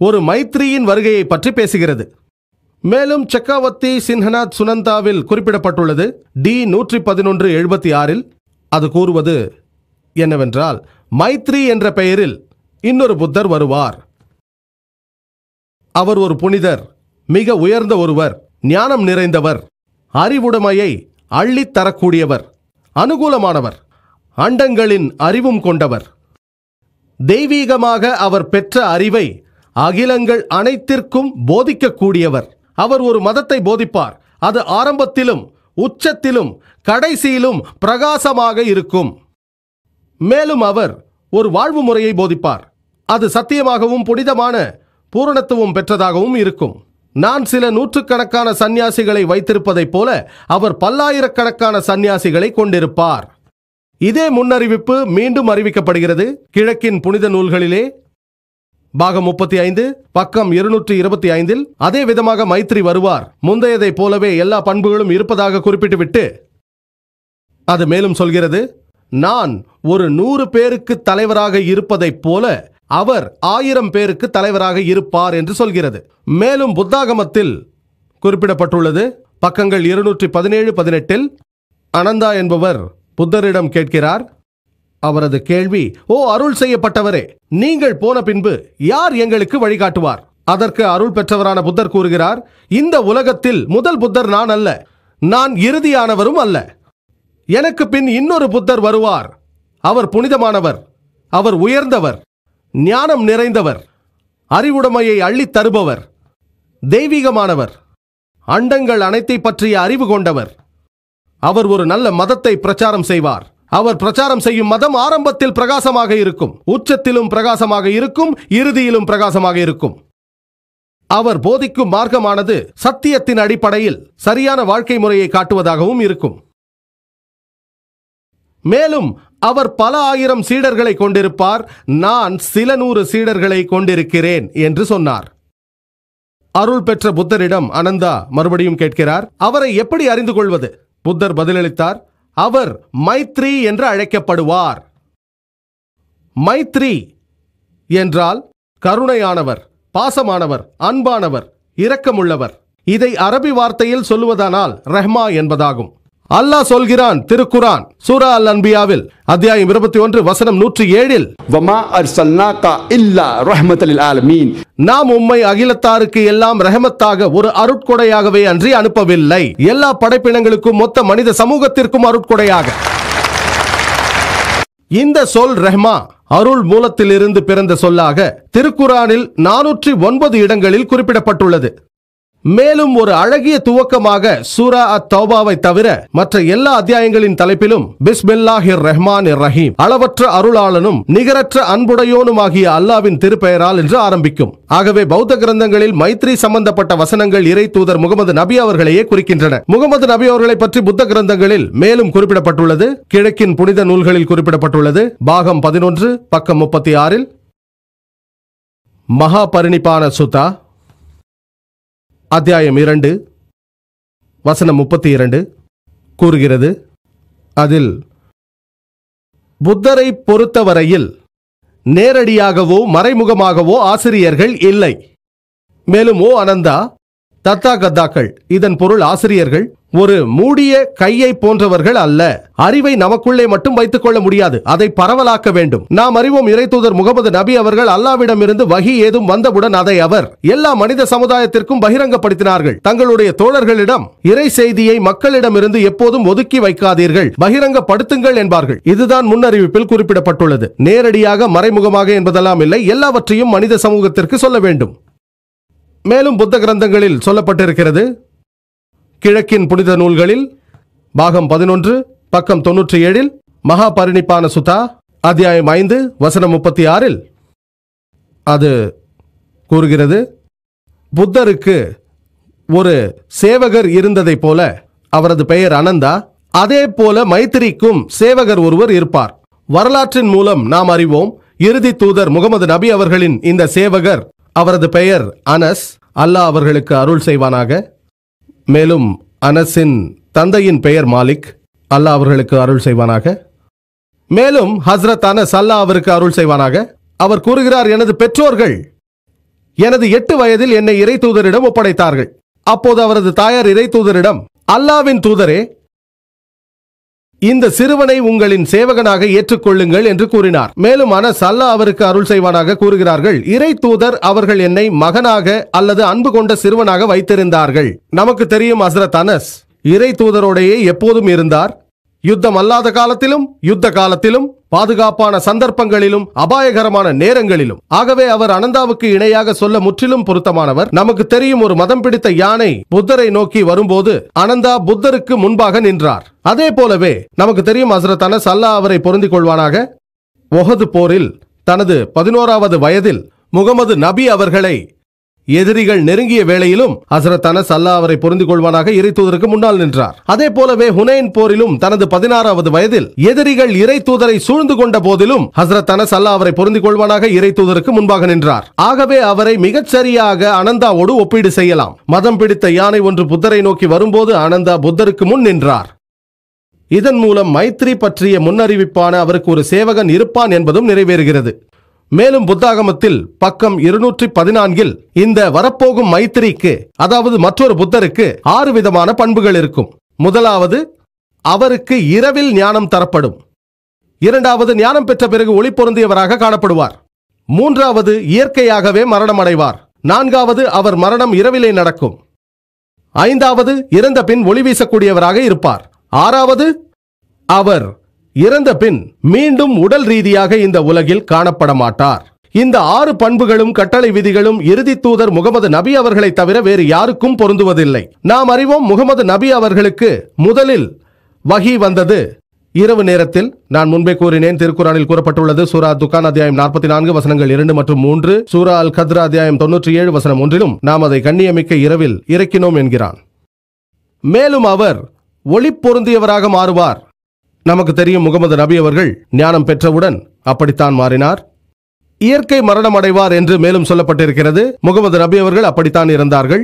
ஒரு மைத்ரியின் வருகையை பற்றி பேசுகிறது. மேலும் சக்காவத்தி சின்ஹனாத் சுனந்தாவில் குறிப்பிடப்பட்டுள்ளது. டி 111-76 அது கூறுவது என்னவென்றால், மைத்ரி என்ற பெயரில் இன்னொரு புத்தர் வருவார். அவர் ஒரு புனிதர், மிக உயர்ந்த ஒருவர், ஞானம் நிறைந்தவர், அறிவுடைமையை அள்ளித் தரக்கூடியவர், அனுகூலமானவர், அண்டங்களின் அறிவும் கொண்டவர். தெய்வீகமாக அவர் பெற்ற அறிவை அகிலங்கள் அனைத்திற்கும் போதிக்கக்கூடியவர். அவர் ஒரு மதத்தை போதிப்பார். அது ஆரம்பத்திலும் உச்சத்திலும் கடைசியிலும் பிரகாசமாக இருக்கும். மேலும் அவர் ஒரு வாழ்வு முறையை போதிப்பார். அது சத்தியமாகவும் புனிதமான பூரணத்துவம் பெற்றதாகவும் இருக்கும். நான் சில நூற்றுக்கணக்கான சந்நியாசிகளை வைத்திருப்பதைப் போல அவர் பல்லாயிரக்கணக்கான சந்நியாசிகளை கொண்டிருப்பார். இதே முன்னறிவிப்பு மீண்டும் அறிவிக்கப்படுகிறது கிழக்கின் புனித நூல்களிலே. பாகம் 35 பக்கம் 225 அதே விதமாக மைத்ரி வருவார். முந்தையதை போலவே எல்லா பண்புகளும் இருப்பதாக குறிப்பிட்டுவிட்டு அது மேலும் சொல்கிறது, நான் ஒரு 100 பேருக்கு தலைவராக இருப்பதைப் போல அவர் 1000 பேருக்கு தலைவராக இருப்பார் என்று சொல்கிறது. மேலும் புத்தாகமத்தில் குறிப்பிடப்பட்டுள்ளது. பக்கங்கள் 217-18 அனந்தா என்பவர் புத்தரிடம் கேட்கிறார். அவரது கேள்வி, ஓ அருள் செய்யப்பட்டவரே, நீங்கள் போன பின்பு யார் எங்களுக்கு வழிகாட்டுவார்? அதற்கு அருள் பெற்றவரான புத்தர் கூறுகிறார், இந்த உலகத்தில் முதல் புத்தர் நான் அல்ல, நான் இறுதியானவரும் அல்ல. எனக்கு பின் இன்னொரு புத்தர் வருவார். அவர் புனிதமானவர், அவர் உயர்ந்தவர், ஞானம் நிறைந்தவர், அறிவுடைமையை அள்ளித் தருபவர், தெய்வீகமானவர், அண்டங்கள் அனைத்தை பற்றிய அறிவு கொண்டவர். அவர் ஒரு நல்ல மதத்தை பிரச்சாரம் செய்வார். அவர் பிரச்சாரம் செய்யும் மதம் ஆரம்பத்தில் பிரகாசமாக இருக்கும், உச்சத்திலும் பிரகாசமாக இருக்கும், இறுதியிலும் பிரகாசமாக இருக்கும். அவர் போதிக்கும் மார்க்கமானது சத்தியத்தின் அடிப்படையில் சரியான வாழ்க்கை முறையை காட்டுவதாகவும் இருக்கும். மேலும் அவர் பல ஆயிரம் சீடர்களை கொண்டிருப்பார். நான் சில 100 சீடர்களை கொண்டிருக்கிறேன் என்று சொன்னார். அருள் பெற்ற புத்தரிடம் அனந்தா மறுபடியும் கேட்கிறார், அவரை எப்படி அறிந்து கொள்வது? புத்தர் பதிலளித்தார், அவர் மைத்ரி என்று அழைக்கப்படுவார். மைத்ரி என்றால் கருணையானவர், பாசமானவர், அன்பானவர், இரக்கமுள்ளவர். இதை அரபி வார்த்தையில் சொல்லுவதானால் ரஹ்மா என்பதாகும். அல்லாஹ் சொல்கிறான் திருக்குரான் சூரா அல் அன்பியாவில் அத்தியாயம் 21 வசனம் 107 வமா அர்சல்னாகா இல்லா ரஹ்மத்தல் லில் ஆலமீன், நாம் உம்மை அகிலத்தாருக்கு எல்லாம் ரஹமத்தாக ஒரு அருட்கொடையாகவே அன்றி அனுப்பவில்லை, எல்லா படைப்பினங்களுக்கும் மொத்த மனித சமூகத்திற்கும் அருட்கொடையாக. இந்த சொல் ரஹ்மா அருள் மூலத்திலிருந்து பிறந்த சொல்லாக திருக்குரானில் 409 இடங்களில் குறிப்பிடப்பட்டுள்ளது. மேலும் ஒரு அழகிய துவக்கமாக சூரா அத்-தௌபாவை தவிர மற்ற எல்லா அத்தியாயங்களின் தலைப்பிலும் பிஸ்மில்லாஹிர் ரஹ்மானிர் ரஹீம், அளவற்ற அருளாளனும் நிகரற்ற அன்புடையோனுமாகிய அல்லாவின் திருப்பெயரால் என்று ஆரம்பிக்கும். ஆகவே பௌத்த கிரந்தங்களில் மைத்ரி சம்பந்தப்பட்ட வசனங்கள் இறை தூதர் முகமது நபி அவர்களையே குறிக்கின்றன. முகமது நபி அவர்களை பற்றி புத்த கிரந்தங்களில் மேலும் குறிப்பிடப்பட்டுள்ளது. கிழக்கின் புனித நூல்களில் குறிப்பிடப்பட்டுள்ளது. பாகம் 11 பக்கம் 36 மகா பரிணிப்பான சுத்தா அத்தியாயம் 2 வசனம் 32 கூறுகிறது, அதில் புத்தரை பொறுத்தவரையில் நேரடியாகவோ மறைமுகமாகவோ ஆசிரியர்கள் இல்லை. மேலும் ஓ அனந்தா, தத்தாகத்தாக்கள், இதன் பொருள் ஆசிரியர்கள், ஒரு மூடிய கையை போன்றவர்கள் அல்ல. அறிவை நமக்குள்ளே மட்டும் வைத்துக் கொள்ள முடியாது, அதை பரவலாக்க வேண்டும். நாம் அறிவோம், இறைத்தூதர் முகமது நபி அவர்கள் அல்லாவிடமிருந்து வஹி ஏதும் வந்தவுடன் அதை அவர் எல்லா மனித சமுதாயத்திற்கும் பகிரங்கப்படுத்தினார்கள். தங்களுடைய தோழர்களிடம் இறை செய்தியை மக்களிடமிருந்து எப்போதும் ஒதுக்கி வைக்காதீர்கள், பகிரங்கப்படுத்துங்கள் என்பார்கள். இதுதான் முன்னறிவிப்பில் குறிப்பிடப்பட்டுள்ளது. நேரடியாக மறைமுகமாக என்பதெல்லாம் இல்லை, எல்லாவற்றையும் மனித சமூகத்திற்கு சொல்ல வேண்டும். மேலும் புத்த கிரந்தங்களில் சொல்லப்பட்டிருக்கிறது, கிழக்கின் புனித நூல்களில் பாகம் 11 பக்கம் 97 மகா பரிணிப்பான சுதா அத்தியாயம் 5 வசனம் 36 அது கூறுகிறது, புத்தருக்கு ஒரு சேவகர் இருந்ததை போல, அவரது பெயர் அனந்தா, அதே போல மைத்திரிக்கும் சேவகர் ஒருவர் இருப்பார். வரலாற்றின் மூலம் நாம் அறிவோம், இறுதி தூதர் முகமது நபி அவர்களின் இந்த சேவகர், அவரது பெயர் அனஸ், அல்லாஹ் அவர்களுக்கு அருள் செய்வானாக. மேலும் அனஸின் தந்தையின் பெயர் மாலிக், அல்லாஹ் அவர்களுக்கு அருள் செய்வானாக. மேலும் ஹஸ்ரத் அனஸ், அல்லாஹ் அவருக்கு அருள் செய்வானாக, அவர் கூறுகிறார், எனது பெற்றோர்கள் எனது 8 வயதில் என்னை இறை தூதரிடம் ஒப்படைத்தார்கள். அப்போது அவரது தாயார் இறை தூதரிடம், அல்லாவின் தூதரே, இந்த சிறுவனை உங்களின் சேவகனாக ஏற்றுக்கொள்ளுங்கள் என்று கூறினார். மேலும் அனஸ், அல்லாஹ் அவருக்கு அருள் செய்வானாக, கூறுகிறார்கள், இறை தூதர் அவர்கள் என்னை மகனாக அல்லது அன்பு கொண்ட சிறுவனாக வைத்திருந்தார்கள். நமக்கு தெரியும், ஹஸ்ரத் அனஸ் இறை தூதரோடையே எப்போதும் இருந்தார். யுத்தம் அல்லாத காலத்திலும், யுத்த காலத்திலும், பாதுகாப்பான சந்தர்ப்பங்களிலும், அபாயகரமான நேரங்களிலும். ஆகவே அவர் அனந்தாவுக்கு இணையாக சொல்ல முற்றிலும் பொருத்தமானவர். நமக்கு தெரியும், ஒரு மதம் பிடித்த யானை புத்தரை நோக்கி வரும்போது அனந்தா புத்தருக்கு முன்பாக நின்றார். அதே போலவே நமக்கு தெரியும், ஹஸ்ரத் அனஸ், அல்லாஹ் அவரை பொருந்திக் கொள்வானாக, உஹது போரில் தனது 11வது வயதில் முகமது நபி அவர்களை எதிரிகள் நெருங்கிய வேளையிலும் ஹஸ்ரத் அனஸ், அல்லாஹ் அவரை பொருந்திக் கொள்வானாக, இறை தூதருக்கு முன்னால் நின்றார். அதே போலவே ஹுனைன் போரிலும் தனது 16வது வயதில் எதிரிகள் இறை தூதரை சூழ்ந்து கொண்ட போதிலும் ஹஸ்ரத் அனஸ், அல்லாஹ் அவரை பொருந்திக் கொள்வானாக, இறை தூதருக்கு முன்பாக நின்றார். ஆகவே அவரை மிகச் சரியாக அனந்தாவோடு ஒப்பீடு செய்யலாம். மதம் பிடித்த யானை ஒன்று புத்தரை நோக்கி வரும்போது அனந்தா புத்தருக்கு முன் நின்றார். இதன் மூலம் மைத்ரி பற்றிய முன்னறிவிப்பான அவருக்கு ஒரு சேவகன் இருப்பான் என்பதும் நிறைவேறுகிறது. மேலும் புத்தாகமத்தில் பக்கம் 214 இந்த வரப்போகும் மைத்திரிக்கு, அதாவது மற்றொரு புத்தருக்கு 6 விதமான பண்புகள் இருக்கும். முதலாவது, அவருக்கு இரவில் ஞானம் தரப்படும். இரண்டாவது, ஞானம் பெற்ற பிறகு ஒளி பொருந்தியவராக காணப்படுவார். மூன்றாவது, இயற்கையாகவே மரணம் அடைவார். நான்காவது, அவர் மரணம் இரவிலே நடக்கும். ஐந்தாவது, இறந்த பின் ஒளி வீசக்கூடியவராக இருப்பார். ஆறாவது, அவர் இறந்த பின் மீண்டும் உடல் ரீதியாக இந்த உலகில் காணப்பட மாட்டார். இந்த 6 பண்புகளும் கட்டளை விதிகளும் இறுதி தூதர் முகமது நபி அவர்களை தவிர வேறு யாருக்கும் பொருந்துவதில்லை. நாம் அறிவோம், முகமது நபி அவர்களுக்கு முதலில் வஹி வந்தது இரவு நேரத்தில். நான் முன்பே கூறினேன், திருக்குரானில் கூறப்பட்டுள்ளது. சூரா துக்கான் அத்தியாயம் 44 வசனங்கள் 2 மற்றும் 3, சூரா அல் கத்ரா அத்தியாயம் 97 வசனம் 1 நாம் அதை கண்ணியமிக்க இரவில் இறக்கினோம் என்கிறான். மேலும் அவர் ஒளி பொருந்தியவராக மாறுவார். நமக்கு தெரியும், முகமது நபி அவர்கள் ஞானம் பெற்றவுடன் அப்படித்தான் மாறினார். இயற்கை மரணம் அடைவார் என்று மேலும் சொல்லப்பட்டிருக்கிறது. முகமது நபி அவர்கள் அப்படித்தான் இருந்தார்கள்.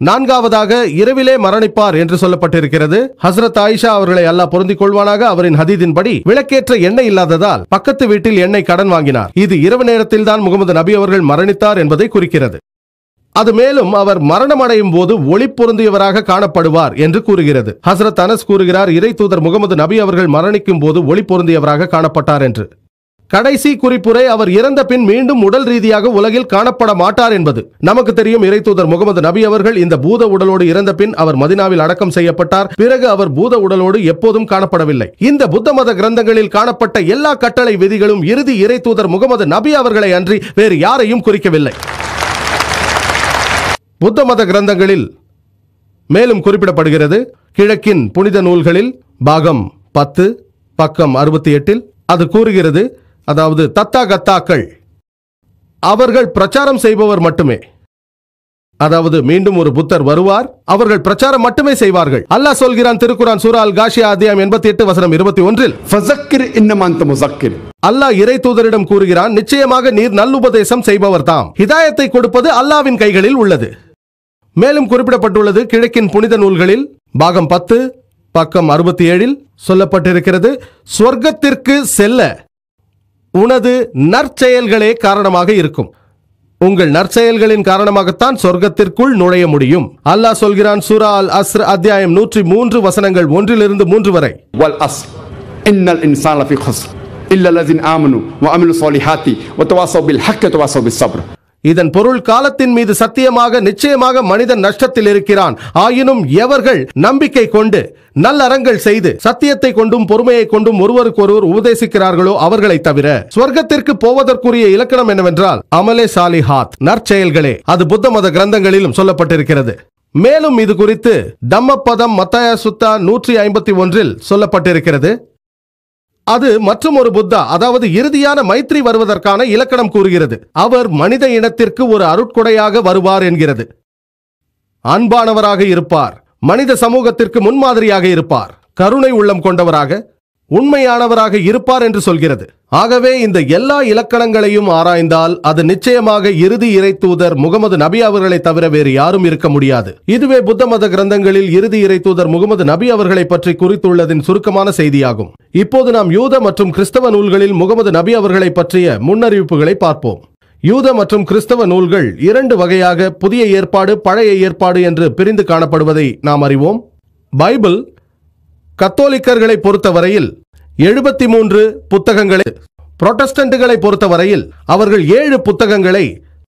நான்காவதாக, இரவிலே மரணிப்பார் என்று சொல்லப்பட்டிருக்கிறது. ஹஸ்ரத் ஆயிஷா அவர்களை அல்லாஹ் பொருந்திக் கொள்வானாக, அவரின் ஹதீதின்படி விளக்கேற்ற எண்ணெய் இல்லாததால் பக்கத்து வீட்டில் எண்ணெய் கடன் வாங்கினார். இது இரவு நேரத்தில் தான் முகமது நபி அவர்கள் மரணித்தார் என்பதை குறிக்கிறது. அது மேலும் அவர் மரணம் அடையும் போது ஒளி பொருந்தியவராக காணப்படுவார் என்று கூறுகிறது. ஹஸ்ரத் அனஸ் கூறுகிறார், இறை தூதர் முகமது நபி அவர்கள் மரணிக்கும் போது ஒளி பொருந்தியவராக காணப்பட்டார் என்று. கடைசி குறிப்புரை, அவர் இறந்த பின் மீண்டும் உடல் ரீதியாக உலகில் காணப்பட மாட்டார் என்பது. நமக்கு தெரியும், இறை தூதர் முகமது நபி அவர்கள் இந்த பூத உடலோடு இறந்த பின் அவர் மதினாவில் அடக்கம் செய்யப்பட்டார். பிறகு அவர் பூத உடலோடு எப்போதும் காணப்படவில்லை. இந்த புத்த மத கிரந்தங்களில் காணப்பட்ட எல்லா கட்டளை விதிகளும் இறுதி இறை தூதர் முகமது நபி அவர்களை அன்றி வேறு யாரையும் குறிக்கவில்லை. புத்த மத கிரந்தங்களில் மேலும் குறிப்பிடப்படுகிறது, கிழக்கின் புனித நூல்களில் பாகம் 10 பக்கம் 68 அது கூறுகிறது, அதாவது தத்தாகத்தாக்கள் அவர்கள் பிரச்சாரம் செய்பவர் மட்டுமே. அதாவது மீண்டும் ஒரு புத்தர் வருவார், அவர்கள் பிரச்சாரம் மட்டுமே செய்வார்கள். அல்லாஹ் சொல்கிறான், திருக்குரான் சூரா அல் காஷியா அத்தியாயம் 88 வசனம் 21 ஃபஸக்கிர் இன்னமா அன்த முஸக்கிர். அல்லாஹ் இறை தூதரிடம் கூறுகிறான், நிச்சயமாக நீர் நல்லுபதேசம் செய்பவர் தாம். ஹிதாயத்தை கொடுப்பது அல்லாவின் கைகளில் உள்ளது. மேலும் குறிப்பிடப்பட்டுள்ளது, கிழக்கின் புனித நூல்களில் பாகம் 10 பக்கம் 67 சொல்லப்பட்டிருக்கிறது, சொர்க்கத்திற்கு செல்ல உனது நற்செயல்களே காரணமாக இருக்கும். உங்கள் நற்செயல்களின் காரணமாகத்தான் சொர்க்கத்திற்குள் நுழைய முடியும். அல்லாஹ் சொல்கிறான் சூரா அல் அஸ்ர் அத்தியாயம் 103 வசனங்கள் 1 to 3 வரை. வல் அஸ்ர் இன்னல் இன்சான லஃபீ குஸ்ர் இல்ல அல்லதீன ஆமனு வ அமிலு ஸாலிஹாத்தி வ தவாஸவ் பில் ஹக்கி வ தவாஸவ் பிஸ் ஸப்ர். இதன் பொருள் காலத்தின் மீது சத்தியமாக நிச்சயமாக மனிதன் நஷ்டத்தில் இருக்கிறான். ஆயினும் எவர்கள் நம்பிக்கை கொண்டு நல்லறங்கள் செய்து சத்தியத்தை கொண்டும் பொறுமையை கொண்டும் ஒருவருக்கொருவர் உபதேசிக்கிறார்களோ அவர்களை தவிர. சொர்க்கத்திற்கு போவதற்குரிய இலக்கணம் என்னவென்றால் அமலே சாலிஹாத், நற்செயல்களே. அது புத்த மத கிரந்தங்களிலும் சொல்லப்பட்டிருக்கிறது. மேலும் இது குறித்து தம்மப்பதம் மத்தாய சுத்தா 151 சொல்லப்பட்டிருக்கிறது. அது மற்றும் ஒரு புத்தா, அதாவது இறுதியான மைத்ரி வருவதற்கான இலக்கணம் கூறுகிறது. அவர் மனித இனத்திற்கு ஒரு அருட்கொடையாக வருவார் என்கிறது. அன்பானவராக இருப்பார், மனித சமூகத்திற்கு முன்மாதிரியாக இருப்பார், கருணை உள்ளம் கொண்டவராக உண்மையானவராக இருப்பார் என்று சொல்கிறது. ஆகவே இந்த எல்லா இலக்கணங்களையும் ஆராய்ந்தால் அது நிச்சயமாக இறுதி இறை தூதர் முகமது நபி அவர்களை தவிர வேறு யாரும் இருக்க முடியாது. இதுவே புத்த மத கிரந்தங்களில் இறுதி இறை தூதர் முகமது நபி அவர்களை பற்றி குறித்துள்ளதின் சுருக்கமான செய்தியாகும். இப்போது நாம் யூத மற்றும் கிறிஸ்தவ நூல்களில் முகமது நபி அவர்களை பற்றிய முன்னறிவிப்புகளை பார்ப்போம். யூத மற்றும் கிறிஸ்தவ நூல்கள் 2 வகையாக புதிய ஏற்பாடு பழைய ஏற்பாடு என்று பிரிந்து காணப்படுவதை நாம் அறிவோம். பைபிள் கத்தோலிக்கர்களை பொறுத்தவரையில் 73 புத்தகங்களை, புரோட்டஸ்டன்ட்களை பொறுத்தவரையில் அவர்கள் 7 புத்தகங்களை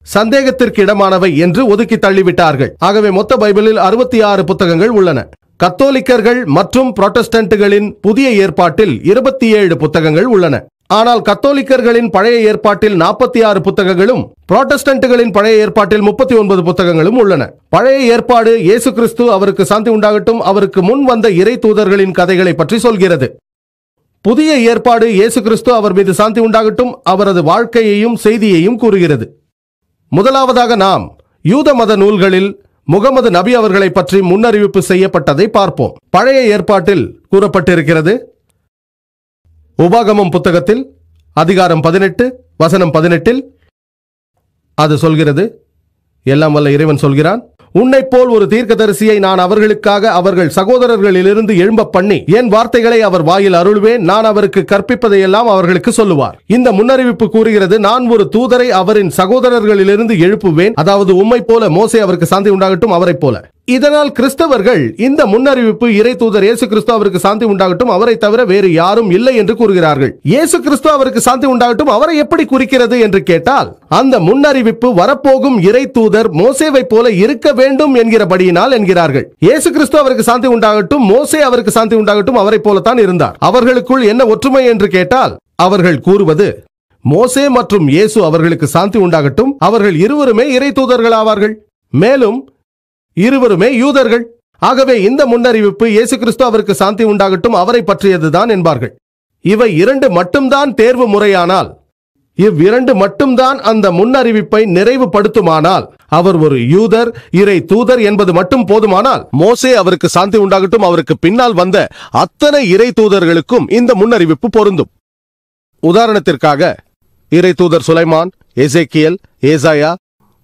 சந்தேகத்திற்கு இடமானவை என்று ஒதுக்கி தள்ளிவிட்டார்கள். ஆகவே மொத்த பைபிளில் 66 புத்தகங்கள் உள்ளன. கத்தோலிக்கர்கள் மற்றும் புரோட்டஸ்டன்ட்களின் புதிய ஏற்பாட்டில் 27 புத்தகங்கள் உள்ளன. ஆனால் கத்தோலிக்கர்களின் பழைய ஏற்பாட்டில் 46 புத்தகங்களும் புரோட்டஸ்டன்ட்களின் பழைய ஏற்பாட்டில் 39 புத்தகங்களும் உள்ளன. பழைய ஏற்பாடு இயேசு கிறிஸ்து அவருக்கு சாந்தி உண்டாகட்டும் அவருக்கு முன் வந்த இறை தூதர்களின் கதைகளை பற்றி சொல்கிறது. புதிய ஏற்பாடு இயேசு கிறிஸ்து அவர் மீது சாந்தி உண்டாகட்டும் அவரது வாழ்க்கையையும் செய்தியையும் கூறுகிறது. முதலாவதாக நாம் யூத மத நூல்களில் முகமது நபி அவர்களை பற்றி முன்னறிவிப்பு செய்யப்பட்டதை பார்ப்போம். பழைய ஏற்பாட்டில் கூறப்பட்டிருக்கிறது. உபாகமம் புத்தகத்தில் அதிகாரம் 18 வசனம் 18 அது சொல்கிறது, எல்லாம் வல்ல இறைவன் சொல்கிறான், உன்னை போல் ஒரு தீர்க்கதரிசியை நான் அவர்களுக்காக அவர்கள் சகோதரர்களிலிருந்து எழும்ப பண்ணி என் வார்த்தைகளை அவர் வாயில் அருள்வேன், நான் அவருக்கு கற்பிப்பதையெல்லாம் அவர்களுக்கு சொல்லுவார். இந்த முன்னறிவிப்பு கூறுகிறது, நான் ஒரு தூதரை அவரின் சகோதரர்களிலிருந்து எழுப்புவேன், அதாவது உம்மை போல மோசே அவருக்கு சாந்தி உண்டாகட்டும் அவரை போல. இதனால் கிறிஸ்தவர்கள் இந்த முன்னறிவிப்பு இறை தூதர் இயேசு கிறிஸ்து அவருக்கு சாந்தி உண்டாகட்டும் அவரை தவிர வேறு யாரும் இல்லை என்று கூறுகிறார்கள். இயேசு கிறிஸ்து அவருக்கு சாந்தி உண்டாகட்டும் அவரை எப்படி குறிக்கிறது என்று கேட்டால், அந்த முன்னறிவிப்பு வரப்போகும் இறை தூதர் மோசேவை போல இருக்க வேண்டும் என்கிறபடியினால் என்கிறார்கள். இயேசு கிறிஸ்து அவருக்கு சாந்தி உண்டாகட்டும் மோசே அவருக்கு சாந்தி உண்டாகட்டும் அவரை போலத்தான் இருந்தார். அவர்களுக்குள் என்ன ஒற்றுமை என்று கேட்டால் அவர்கள் கூறுவது, மோசே மற்றும் இயேசு அவர்களுக்கு சாந்தி உண்டாகட்டும் அவர்கள் இருவருமே இறை தூதர்கள் ஆவார்கள், மேலும் இருவருமே யூதர்கள். ஆகவே இந்த முன்னறிவிப்பு இயேசு கிறிஸ்து அவருக்கு சாந்தி உண்டாகட்டும் அவரை பற்றியதுதான் என்பார்கள். இவை 2 மட்டும்தான் தேர்வு முறையானால், இவ்விரண்டு மட்டும்தான் அந்த முன்னறிவிப்பை நிறைவுபடுத்துமானால், அவர் ஒரு யூதர் இறை தூதர் என்பது மட்டும் போதுமானால், மோசே அவருக்கு சாந்தி உண்டாகட்டும் அவருக்கு பின்னால் வந்த அத்தனை இறை தூதர்களுக்கும் இந்த முன்னறிவிப்பு பொருந்தும். உதாரணத்திற்காக இறை தூதர் சுலைமான், எசேக்கியேல், ஏசாயா,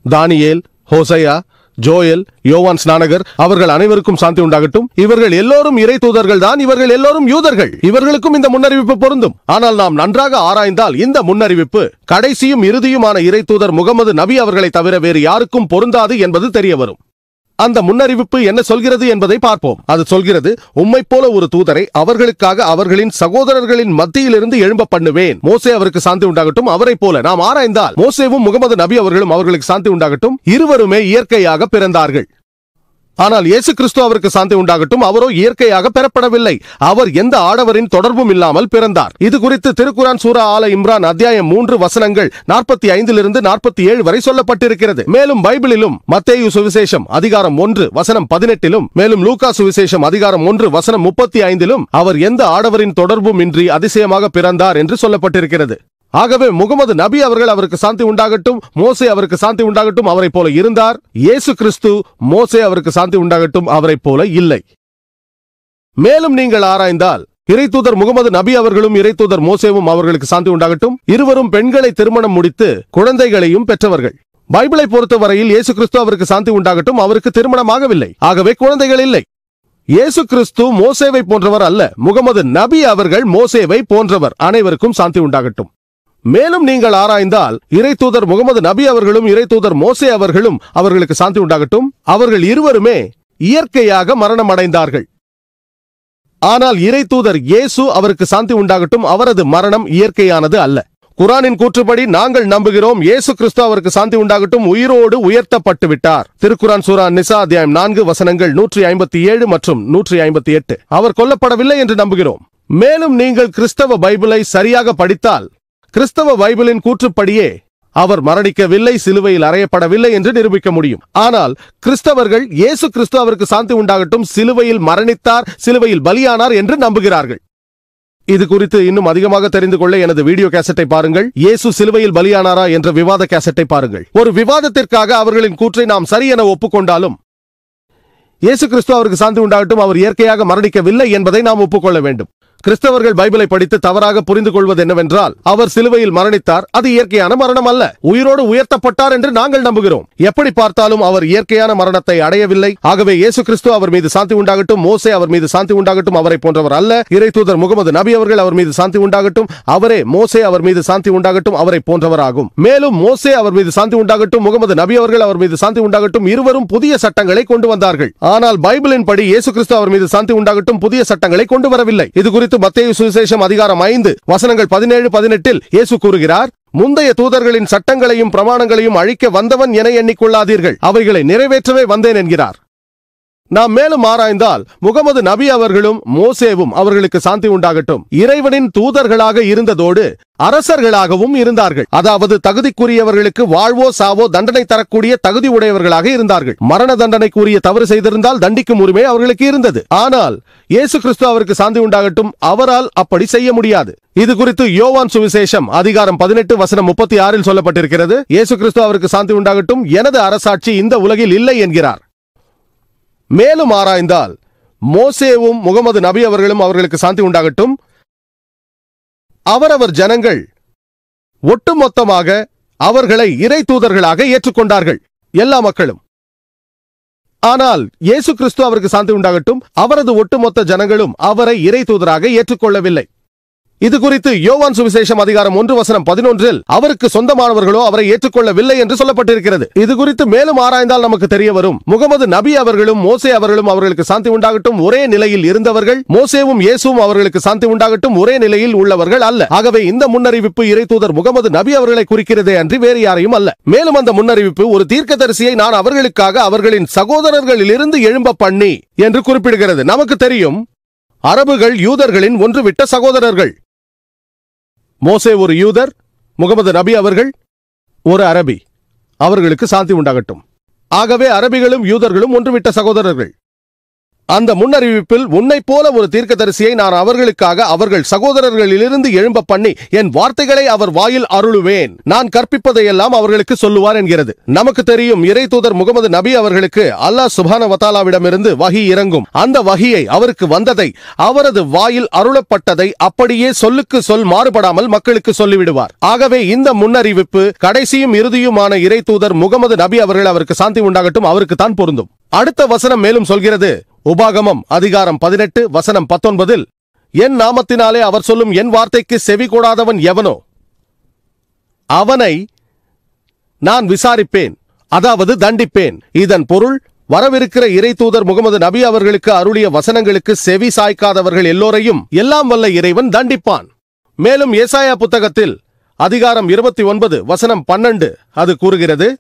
தானியேல், ஹோசையா, ஜோயல், யோவான் ஸ்நானகர் அவர்கள் அனைவருக்கும் சாந்தி உண்டாகட்டும். இவர்கள் எல்லோரும் இறை தூதர்கள் தான், இவர்கள் எல்லோரும் யூதர்கள், இவர்களுக்கும் இந்த முன்னறிவிப்பு பொருந்தும். ஆனால் நாம் நன்றாக ஆராய்ந்தால் இந்த முன்னறிவிப்பு கடைசியும் இறுதியுமான இறை தூதர் முகமது நபி அவர்களை தவிர வேறு யாருக்கும் பொருந்தாது என்பது தெரிய வரும். அந்த முன்னறிவிப்பு என்ன சொல்கிறது என்பதை பார்ப்போம். அது சொல்கிறது, உம்மை போல ஒரு தூதரை அவர்களுக்காக அவர்களின் சகோதரர்களின் மத்தியிலிருந்து எழும்ப பண்ணுவேன், மோசே அவருக்கு சாந்தி உண்டாகட்டும் அவரை போல. நாம் ஆராய்ந்தால் மோசேவும் முகமது நபி அவர்களும் அவர்களுக்கு சாந்தி உண்டாகட்டும் இருவருமே இயற்கையாக பிறந்தார்கள். ஆனால் இயேசு கிறிஸ்து அவருக்கு சாந்தி உண்டாகட்டும் அவரோ இயற்கையாக பெறப்படவில்லை, அவர் எந்த ஆடவரின் தொடர்பும் இல்லாமல் பிறந்தார். இது குறித்து திருக்குரான் சூரா ஆல இம்ரான் அத்தியாயம் 3 வசனங்கள் 45 to 47 வரை சொல்லப்பட்டிருக்கிறது. மேலும் பைபிளிலும் மத்தேயு சுவிசேஷம் அதிகாரம் 1 வசனம் 18 மேலும் லூக்கா சுவிசேஷம் அதிகாரம் 1 வசனம் 35 அவர் எந்த ஆடவரின் தொடர்பும் இன்றி அதிசயமாக பிறந்தார் என்று சொல்லப்பட்டிருக்கிறது. ஆகவே முகமது நபி அவர்கள் அவருக்கு சாந்தி உண்டாகட்டும் மோசே அவருக்கு சாந்தி உண்டாகட்டும் அவரை போல இருந்தார். இயேசு கிறிஸ்து மோசே அவருக்கு சாந்தி உண்டாகட்டும் அவரை போல இல்லை. மேலும் நீங்கள் ஆராய்ந்தால் இறை தூதர் முகமது நபி அவர்களும் இறை தூதர் மோசேவும் அவர்களுக்கு சாந்தி உண்டாகட்டும் இருவரும் பெண்களை திருமணம் முடித்து குழந்தைகளையும் பெற்றவர்கள். பைபிளை பொறுத்தவரையில் இயேசு கிறிஸ்து அவருக்கு சாந்தி உண்டாகட்டும் அவருக்கு திருமணமாகவில்லை, ஆகவே குழந்தைகள் இல்லை. இயேசு கிறிஸ்து மோசேவை போன்றவர் அல்ல, முகமது நபி அவர்கள் மோசேவை போன்றவர். அனைவருக்கும் சாந்தி உண்டாகட்டும். மேலும் நீங்கள் ஆராய்ந்தால் இறைத்தூதர் முகமது நபி அவர்களும் இறைத்தூதர் மோசே அவர்களும், அவர்களுக்கு சாந்தி உண்டாகட்டும், அவர்கள் இருவருமே இயற்கையாக மரணம் அடைந்தார்கள். ஆனால் இறைத்தூதர் இயேசு, அவருக்கு சாந்தி உண்டாகட்டும், அவரது மரணம் இயற்கையானது அல்ல. குர்ஆனின் கூற்றுப்படி நாங்கள் நம்புகிறோம் இயேசு கிறிஸ்து, அவருக்கு சாந்தி உண்டாகட்டும், உயிரோடு உயர்த்தப்பட்டு விட்டார். திருக்குர்ஆன் சூரா நிசா அத்தியாயம் 4 வசனங்கள் 157 மற்றும் 158. அவர் கொல்லப்படவில்லை என்று நம்புகிறோம். மேலும் நீங்கள் கிறிஸ்தவ பைபிளை சரியாக படித்தால் கிறிஸ்தவ பைபிளின் கூற்றுப்படியே அவர் மரணிக்கவில்லை, சிலுவையில் அறையப்படவில்லை என்று நிரூபிக்க முடியும். ஆனால் கிறிஸ்தவர்கள் இயேசு கிறிஸ்து, அவருக்கு சாந்தி உண்டாகட்டும், சிலுவையில் மரணித்தார், சிலுவையில் பலியானார் என்று நம்புகிறார்கள். இது குறித்து இன்னும் அதிகமாக தெரிந்து கொள்ள எனது வீடியோ கேசட்டை பாருங்கள். இயேசு சிலுவையில் பலியானாரா என்ற விவாத கேசட்டை பாருங்கள். ஒரு விவாதத்திற்காக அவர்களின் கூற்றை நாம் சரி என ஒப்புக்கொண்டாலும் இயேசு கிறிஸ்து, அவருக்கு சாந்தி உண்டாகட்டும், அவர் இயற்கையாக மரணிக்கவில்லை என்பதை நாம் ஒப்புக்கொள்ள வேண்டும். கிறிஸ்தவர்கள் பைபிளை படித்து தவறாக புரிந்து கொள்வது என்னவென்றால், அவர் சிலுவையில் மரணித்தார், அது இயற்கையான மரணம் அல்ல, உயிரோடு உயர்த்தப்பட்டார் என்று நாங்கள் நம்புகிறோம். எப்படி பார்த்தாலும் அவர் இயற்கையான மரணத்தை அடையவில்லை. ஆகவே இயேசு கிறிஸ்து, அவர் மீது சாந்தி உண்டாகட்டும், மோசே, அவர் மீது சாந்தி உண்டாகட்டும், அவரை போன்றவர் அல்ல. இறைத்தூதர் முகமது நபி அவர்கள், அவர் மீது சாந்தி உண்டாகட்டும், அவரே மோசே, அவர் மீது சாந்தி உண்டாகட்டும், அவரை போன்றவர் ஆகும். மேலும் மோசே, அவர் மீது சாந்தி உண்டாகட்டும், முகமது நபி அவர்கள், அவர் மீது சாந்தி உண்டாகட்டும், இருவரும் புதிய சட்டங்களை கொண்டு வந்தார்கள். ஆனால் பைபிளின் படி இயேசு கிறிஸ்து, அவர் மீது சாந்தி உண்டாகட்டும், புதிய சட்டங்களை கொண்டு வரவில்லை. இது குறித்து மத்தேயு சுவிசேஷம் அதிகாரம் 5 வசனங்கள் 17-18 இயேசு கூறுகிறார், முந்தைய தூதர்களின் சட்டங்களையும் பிரமாணங்களையும் அழிக்க வந்தவன் என எண்ணிக்கொள்ளாதீர்கள், அவைகளை நிறைவேற்றவே வந்தேன் என்கிறார். நாம் மேலும் ஆராய்ந்தால் முகமது நபி அவர்களும் மோசேவும், அவர்களுக்கு சாந்தி உண்டாகட்டும், இறைவனின் தூதர்களாக இருந்ததோடு அரசர்களாகவும் இருந்தார்கள். அதாவது தகுதிக்குரியவர்களுக்கு வாழ்வோ சாவோ தண்டனை தரக்கூடிய தகுதி உடையவர்களாக இருந்தார்கள். மரண தண்டனைக்குரிய தவறு செய்திருந்தால் தண்டிக்கும் உரிமை அவர்களுக்கு இருந்தது. ஆனால் இயேசு கிறிஸ்து, அவருக்கு சாந்தி உண்டாகட்டும், அவரால் அப்படி செய்ய முடியாது. இது குறித்து யோவான் சுவிசேஷம் அதிகாரம் 18 வசனம் 36 சொல்லப்பட்டிருக்கிறது. இயேசு கிறிஸ்து, அவருக்கு சாந்தி உண்டாகட்டும், எனது அரசாட்சி இந்த உலகில் இல்லை என்கிறார். மேலும் ஆராய்ந்தால் மோசேவும் முகமது நபி அவர்களும், அவர்களுக்கு சாந்தி உண்டாகட்டும், அவரவர் ஜனங்கள் ஒட்டுமொத்தமாக அவர்களை இறை தூதர்களாக ஏற்றுக்கொண்டார்கள், எல்லா மக்களும். ஆனால் இயேசு கிறிஸ்து, அவருக்கு சாந்தி உண்டாகட்டும், அவரது ஒட்டுமொத்த ஜனங்களும் அவரை இறை தூதராக ஏற்றுக்கொள்ளவில்லை. இது குறித்து யோவான் சுவிசேஷம் அதிகாரம் 1 வசனம் 11 அவருக்கு சொந்தமானவர்களோ அவரை ஏற்றுக்கொள்ளவில்லை என்று சொல்லப்பட்டிருக்கிறது. இது குறித்து மேலும் ஆராய்ந்தால் நமக்கு தெரிய வரும், முகமது நபி அவர்களும் மோசே அவர்களும், அவர்களுக்கு சாந்தி உண்டாகட்டும், ஒரே நிலையில் இருந்தவர்கள். மோசேவும் இயேசுவும், அவர்களுக்கு சாந்தி உண்டாகட்டும், ஒரே நிலையில் உள்ளவர்கள் அல்ல. ஆகவே இந்த முன்னறிவிப்பு இறைத்தூதர் முகமது நபி அவர்களை குறிக்கிறதே அன்றி வேறு யாரையும் அல்ல. மேலும் அந்த முன்னறிவிப்பு ஒரு தீர்க்கதரிசியை நான் அவர்களுக்காக அவர்களின் சகோதரர்களிலிருந்து எழும்ப பண்ணி என்று குறிப்பிடுகிறது. நமக்கு தெரியும், அரபுகள் யூதர்களின் ஒன்றுவிட்ட சகோதரர்கள். மோசே ஒரு யூதர், முகமது நபி அவர்கள் ஒரு அரபி, அவர்களுக்கு சாந்தி உண்டாகட்டும். ஆகவே அரபிகளும் யூதர்களும் ஒன்றுவிட்ட சகோதரர்கள். அந்த முன்னறிவிப்பில், உன்னை போல ஒரு தீர்க்கதரிசியை நான் அவர்களுக்காக அவர்கள் சகோதரர்களிலிருந்து எழும்ப பண்ணி என் வார்த்தைகளை அவர் வாயில் அருளுவேன், நான் கற்பிப்பதையெல்லாம் அவர்களுக்கு சொல்லுவார் என்கிறது. நமக்கு தெரியும், இறை தூதர் முகமது நபி அவர்களுக்கு அல்லாஹ் சுப்ஹானஹு வ தஆலாவிடமிருந்து வஹி இறங்கும். அந்த வஹியை, அவருக்கு வந்ததை, அவரது வாயில் அருளப்பட்டதை அப்படியே சொல்லுக்கு சொல் மாறுபடாமல் மக்களுக்கு சொல்லிவிடுவார். ஆகவே இந்த முன்னறிவிப்பு கடைசியும் இறுதியுமான இறை தூதர் முகமது நபி அவர்கள், அவருக்கு சாந்தி உண்டாகட்டும், அவருக்கு தான் பொருந்தும். அடுத்த வசனம் மேலும் சொல்கிறது, உபாகமம் அதிகாரம் 18 வசனம் 19 என் நாமத்தினாலே அவர் சொல்லும் என் வார்த்தைக்கு செவி கொடாதவன் எவனோ அவனை நான் விசாரிப்பேன், அதாவது தண்டிப்பேன். இதன் பொருள், வரவிருக்கிற இறை தூதர் முகமது நபி அவர்களுக்கு அருளிய வசனங்களுக்கு செவி சாய்க்காதவர்கள் எல்லோரையும் எல்லாம் வல்ல இறைவன் தண்டிப்பான். மேலும் ஏசாயா புத்தகத்தில் அதிகாரம் 29 வசனம் 12 அது கூறுகிறது,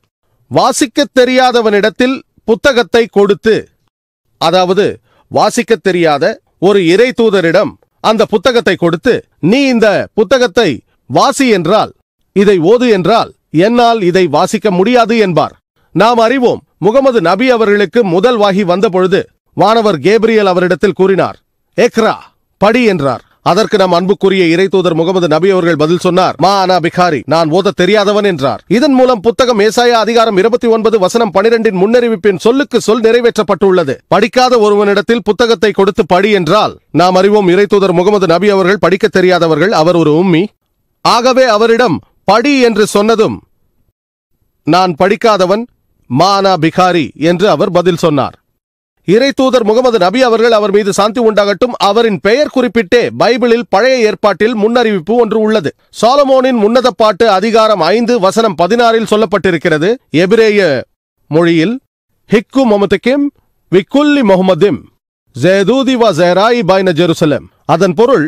வாசிக்கத் தெரியாதவனிடத்தில் புத்தகத்தை கொடுத்து, அதாவது வாசிக்கத் தெரியாத ஒரு இறை தூதரிடம் அந்த புத்தகத்தை கொடுத்து, நீ இந்த புத்தகத்தை வாசி என்றால், இதை ஓது என்றால், என்னால் இதை வாசிக்க முடியாது என்பார். நாம் அறிவோம், முகமது நபி அவர்களுக்கு முதல் வாஹி வந்த பொழுது வானவர் கேப்ரியல் அவரிடத்தில் கூறினார், ஏக்ரா, படி என்றார். அதற்கு நம் அன்புக்குரிய இறை தூதர் முகமது நபி அவர்கள் பதில் சொன்னார், மா அனா பிகாரி, நான் ஓத தெரியாதவன் என்றார். இதன் மூலம் புத்தகம் ஏசாயா அதிகாரம் 29 வசனம் 12 முன்னறிவிப்பின் சொல்லுக்கு சொல் நிறைவேற்றப்பட்டுள்ளது. படிக்காத ஒருவனிடத்தில் புத்தகத்தை கொடுத்து படி என்றால், நாம் அறிவோம், இறை தூதர் முகமது நபி அவர்கள் படிக்க தெரியாதவர்கள், அவர் ஒரு உம்மி. ஆகவே அவரிடம் படி என்று சொன்னதும், நான் படிக்காதவன், மா அனா பிகாரி என்று அவர் பதில் சொன்னார். இறை தூதர் முகமது நபி அவர்கள் அவர் மீது சாந்தி உண்டாகட்டும் அவரின் பெயர் குறிப்பிட்டே பைபிளில் பழைய ஏற்பாட்டில் முன்னறிவிப்பு ஒன்று உள்ளது. சாலமோனின் உன்னத பாட்டு அதிகாரம் 5 வசனம் 16 சொல்லப்பட்டிருக்கிறது. எபிரேய மொழியில் ஹிக்கு மொமதிகிம் விக்குல்லி முஹம்மதிம் ஜெதூதி வ ஜெராயி பைன ஜெருசலம். அதன் பொருள்,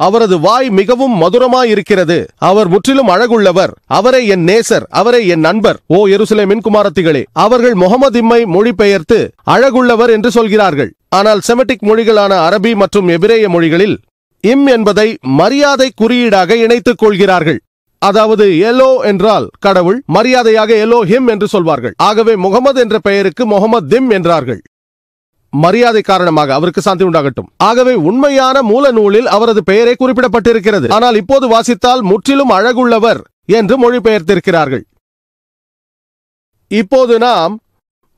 அவரது வாய் மிகவும் மதுரமாயிருக்கிறது, அவர் முற்றிலும் அழகுள்ளவர், அவரே என் நேசர், அவரே என் நண்பர். ஓ எருசலேமின் குமாரத்திகளே, அவர்கள் முஹம்மதிம்மை மொழிபெயர்த்து அழகுள்ளவர் என்று சொல்கிறார்கள். ஆனால் செமட்டிக் மொழிகளான அரபி மற்றும் எபிரேய மொழிகளில் இம் என்பதை மரியாதை குறியீடாக இணைத்துக் கொள்கிறார்கள். அதாவது எலோ என்றால் கடவுள், மரியாதையாக எலோ ஹிம் என்று சொல்வார்கள். ஆகவே முகமது என்ற பெயருக்கு முகமது திம் என்றார்கள், மரியாதை காரணமாக. அவருக்கு சாந்தி உண்டாகட்டும். ஆகவே உண்மையான மூல நூலில் அவரது பெயரே குறிப்பிடப்பட்டிருக்கிறது. ஆனால் இப்போது வாசித்தால் முற்றிலும் அழகுள்ளவர் என்று மொழிபெயர்த்திருக்கிறார்கள். இப்போது நாம்